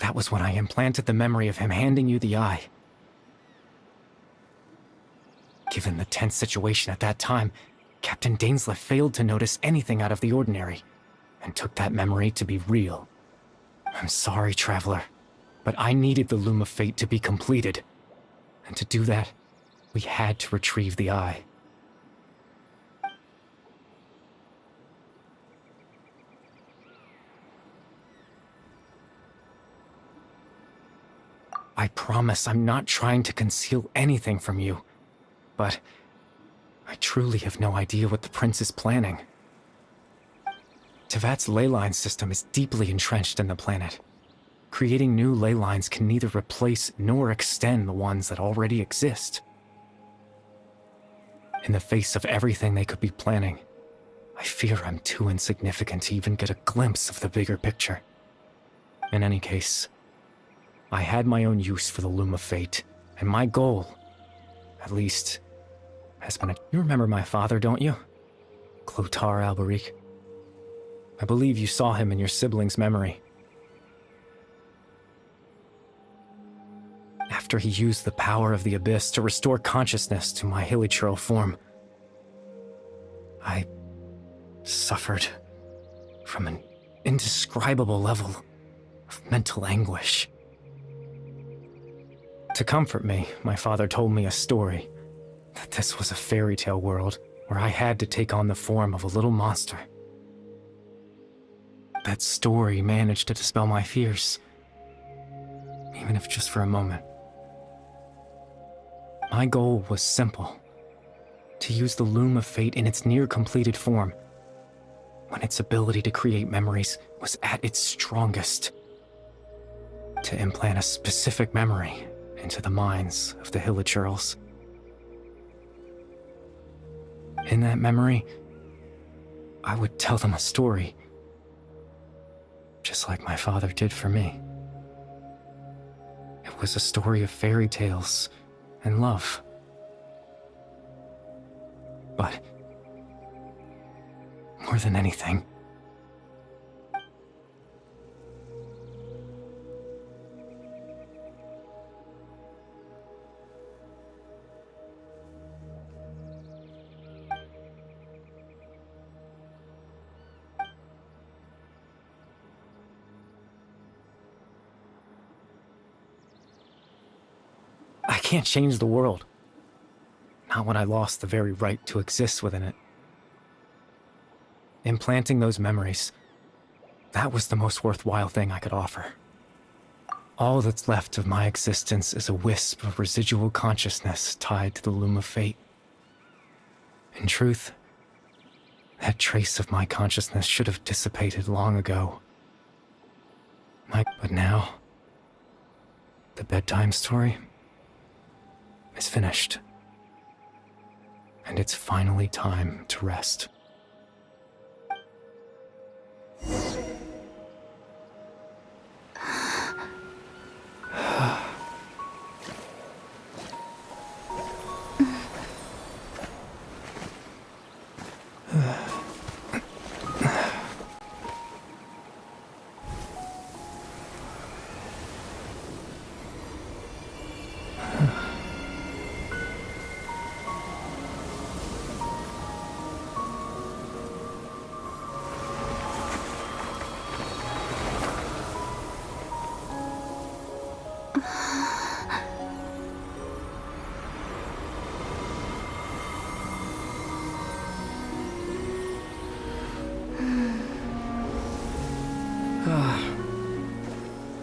That was when I implanted the memory of him handing you the eye. Given the tense situation at that time, Captain Dainsleif failed to notice anything out of the ordinary, and took that memory to be real. I'm sorry, Traveler, but I needed the Loom of Fate to be completed. And to do that, we had to retrieve the eye. I promise I'm not trying to conceal anything from you, but I truly have no idea what the Prince is planning. Tevat's ley line system is deeply entrenched in the planet. Creating new ley lines can neither replace nor extend the ones that already exist. In the face of everything they could be planning, I fear I'm too insignificant to even get a glimpse of the bigger picture. In any case, I had my own use for the Loom of Fate, and my goal, at least, has been You remember my father, don't you? Clotar Alberic. I believe you saw him in your sibling's memory. After he used the power of the Abyss to restore consciousness to my hilichurl form, I suffered from an indescribable level of mental anguish. To comfort me, my father told me a story, that this was a fairy tale world where I had to take on the form of a little monster. That story managed to dispel my fears, even if just for a moment. My goal was simple, to use the Loom of Fate in its near-completed form, when its ability to create memories was at its strongest, to implant a specific memory into the minds of the hilichurls. In that memory, I would tell them a story, just like my father did for me. It was a story of fairy tales and love. But more than anything, can't change the world. Not when I lost the very right to exist within it. Implanting those memories, that was the most worthwhile thing I could offer. All that's left of my existence is a wisp of residual consciousness tied to the loom of fate. In truth, that trace of my consciousness should have dissipated long ago. But now, the bedtime story is finished. And it's finally time to rest.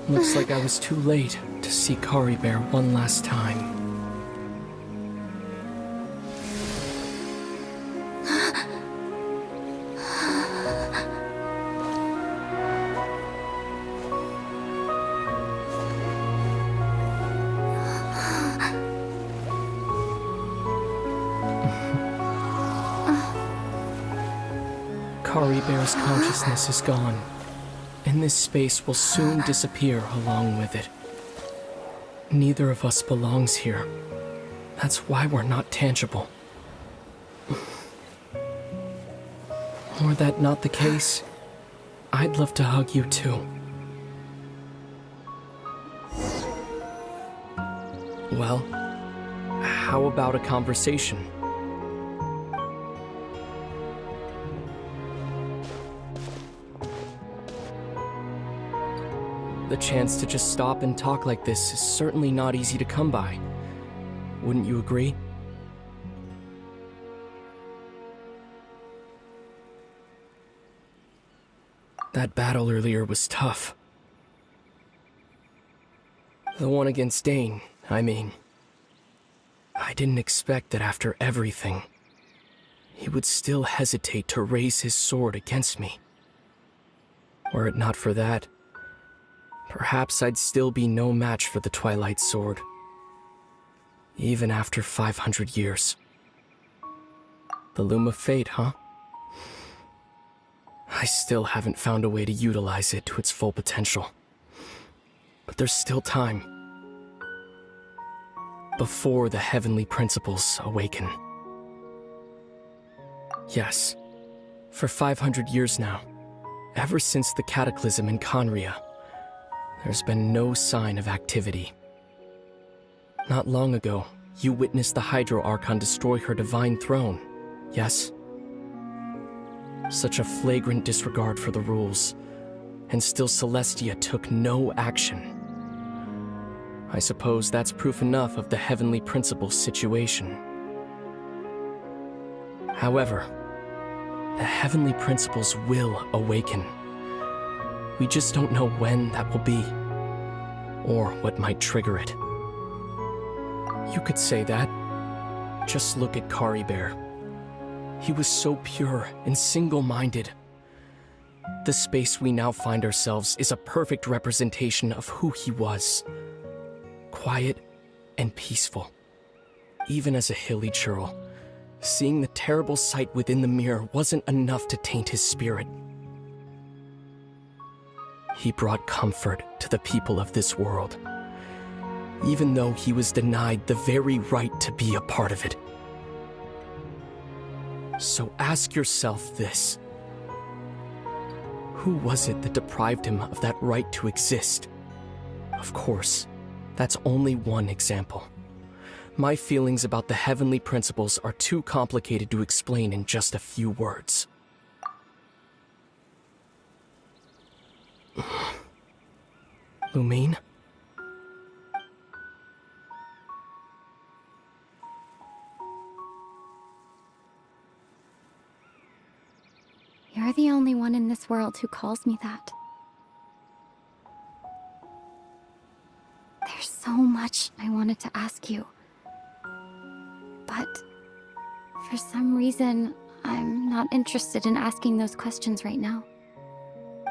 Looks like I was too late to see Kari Bear one last time. Kari Bear's consciousness is gone, and this space will soon disappear along with it. Neither of us belongs here. That's why we're not tangible. Were that not the case, I'd love to hug you too. Well, how about a conversation? The chance to just stop and talk like this is certainly not easy to come by. Wouldn't you agree? That battle earlier was tough. The one against Dane, I mean. I didn't expect that after everything, he would still hesitate to raise his sword against me. Were it not for that, perhaps I'd still be no match for the Twilight Sword. Even after 500 years. The Loom of Fate, huh? I still haven't found a way to utilize it to its full potential. But there's still time. Before the heavenly principles awaken. Yes, for 500 years now, ever since the cataclysm in Conria, there's been no sign of activity. Not long ago, you witnessed the Hydro Archon destroy her divine throne, yes? Such a flagrant disregard for the rules, and still Celestia took no action. I suppose that's proof enough of the heavenly principles situation. However, the heavenly principles will awaken. We just don't know when that will be, or what might trigger it. You could say that. Just look at Kari Bear. He was so pure and single-minded. The space we now find ourselves is a perfect representation of who he was. Quiet and peaceful. Even as a hilichurl, seeing the terrible sight within the mirror wasn't enough to taint his spirit. He brought comfort to the people of this world, even though he was denied the very right to be a part of it. So ask yourself this. Who was it that deprived him of that right to exist? Of course, that's only one example. My feelings about the heavenly principles are too complicated to explain in just a few words. Lumine? You're the only one in this world who calls me that. There's so much I wanted to ask you. But for some reason, I'm not interested in asking those questions right now.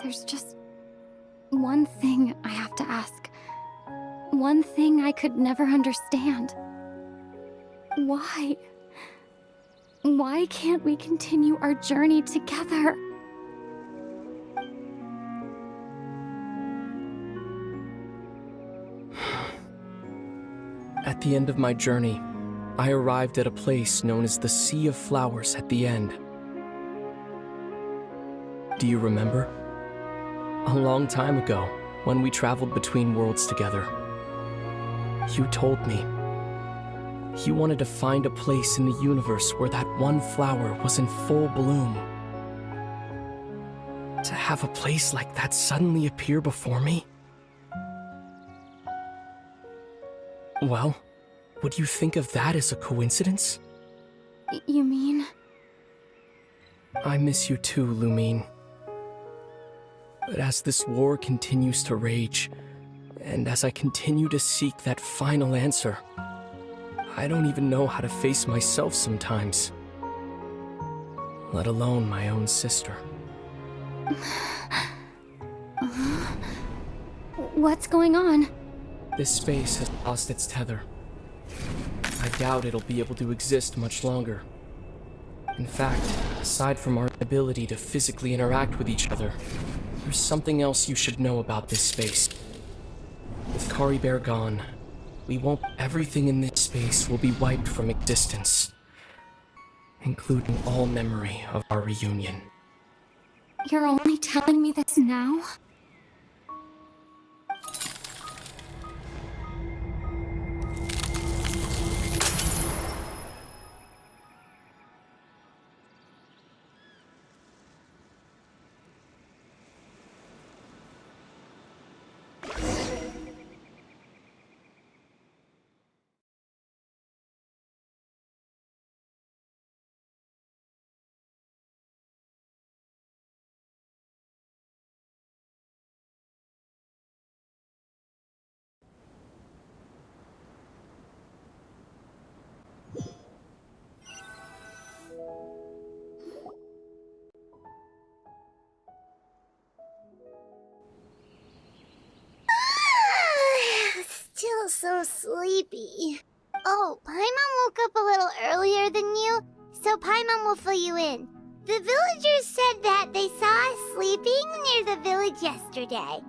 There's just one thing I have to ask. One thing I could never understand. Why? Why can't we continue our journey together? At the end of my journey, I arrived at a place known as the Sea of Flowers at the end. Do you remember? A long time ago, when we traveled between worlds together, you told me you wanted to find a place in the universe where that one flower was in full bloom. To have a place like that suddenly appear before me? Well, would you think of that as a coincidence? You mean? I miss you too, Lumine. But as this war continues to rage, and as I continue to seek that final answer, I don't even know how to face myself sometimes, let alone my own sister. What's going on? This space has lost its tether. I doubt it'll be able to exist much longer. In fact, aside from our ability to physically interact with each other, there's something else you should know about this space. With Kari Bear gone, everything in this space will be wiped from existence, including all memory of our reunion. You're only telling me this now? Still so sleepy. Oh, Paimon woke up a little earlier than you, so Paimon will fill you in. The villagers said that they saw us sleeping near the village yesterday.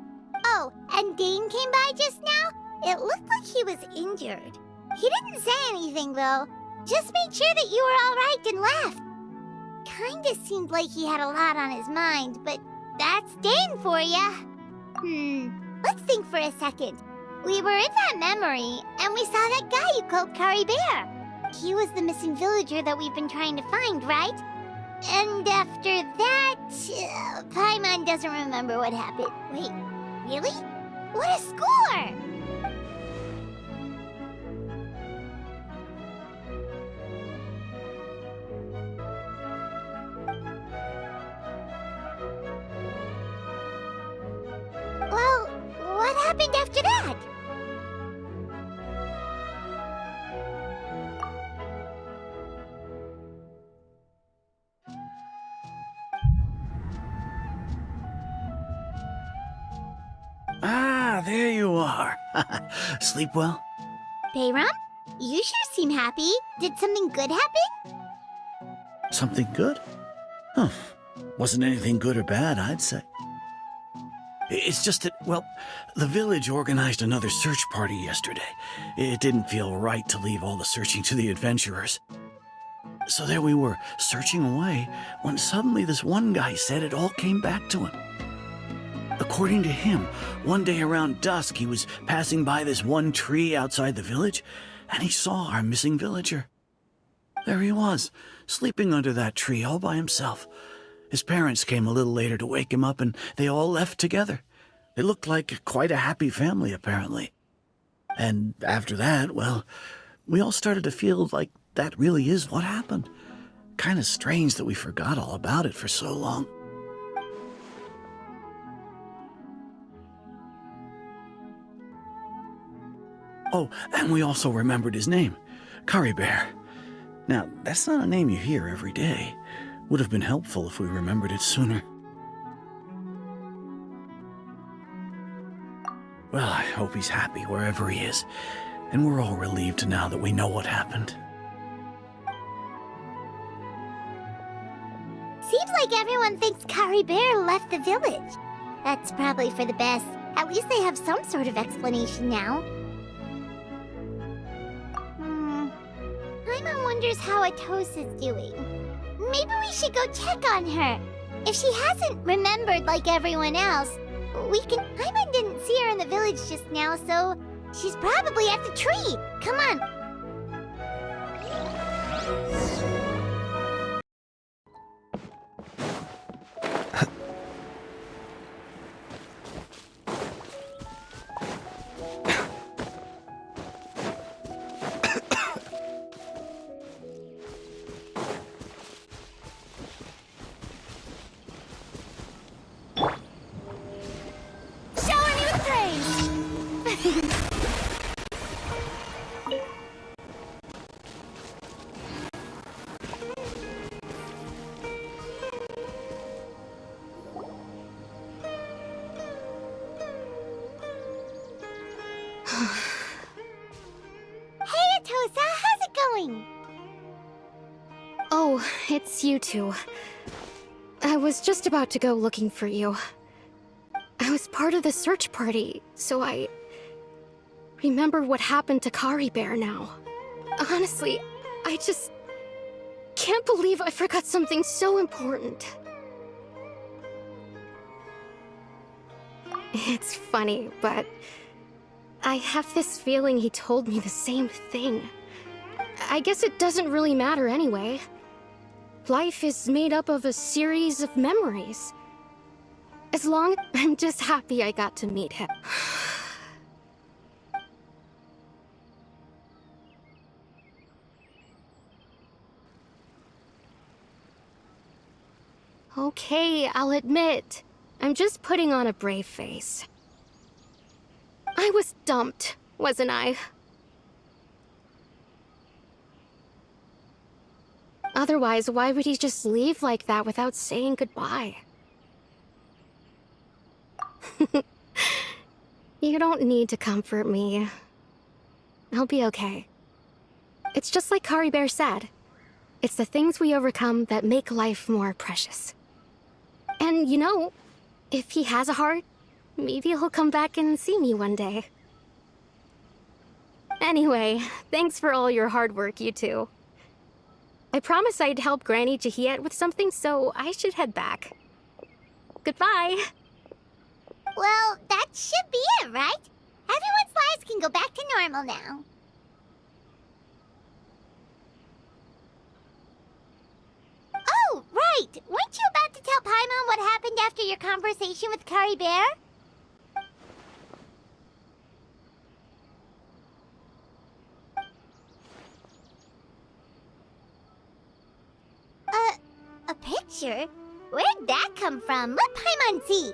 Oh, and Dane came by just now. It looked like he was injured. He didn't say anything, though. Just made sure that you were all right and left. Kinda seemed like he had a lot on his mind, but that's Dane for ya. Let's think for a second. We were in that memory, and we saw that guy you called Kari Bear. He was the missing villager that we've been trying to find, right? And after that, Paimon doesn't remember what happened. Wait, really? What a score! Well, what happened after that? Ah, there you are. Sleep well? Bayram, you sure seem happy. Did something good happen? Something good? Huh. Wasn't anything good or bad, I'd say. It's just that, well, the village organized another search party yesterday. It didn't feel right to leave all the searching to the adventurers. So there we were, searching away, when suddenly this one guy said it all came back to him. According to him, one day around dusk, he was passing by this one tree outside the village, and he saw our missing villager. There he was, sleeping under that tree all by himself. His parents came a little later to wake him up, and they all left together. They looked like quite a happy family, apparently. And after that, well, we all started to feel like that really is what happened. Kind of strange that we forgot all about it for so long. Oh, and we also remembered his name, Curry Bear. Now, that's not a name you hear every day. Would have been helpful if we remembered it sooner. Well, I hope he's happy wherever he is, and we're all relieved now that we know what happened. Seems like everyone thinks Curry Bear left the village. That's probably for the best. At least they have some sort of explanation now. Paimon wonders how Atosa's doing. Maybe we should go check on her. If she hasn't remembered like everyone else, we can... Paimon didn't see her in the village just now, so she's probably at the tree. Come on. Hey, Atosa, how's it going? Oh, it's you two. I was just about to go looking for you. I was part of the search party, so I remember what happened to Curry Bear now. Honestly, I just can't believe I forgot something so important. It's funny, but I have this feeling he told me the same thing. I guess it doesn't really matter anyway. Life is made up of a series of memories. As long as I'm just happy I got to meet him. Okay, I'll admit. I'm just putting on a brave face. I was dumped, wasn't I? Otherwise, why would he just leave like that without saying goodbye? You don't need to comfort me. I'll be okay. It's just like Curry Bear said. It's the things we overcome that make life more precious. And you know, if he has a heart, maybe he'll come back and see me one day. Anyway, thanks for all your hard work, you two. I promised I'd help Granny Jahiet with something, so I should head back. Goodbye! Well, that should be it, right? Everyone's lives can go back to normal now. Oh, right! Weren't you about to tell Paimon what happened after your conversation with Curry Bear? A picture? Where'd that come from? Let Paimon see.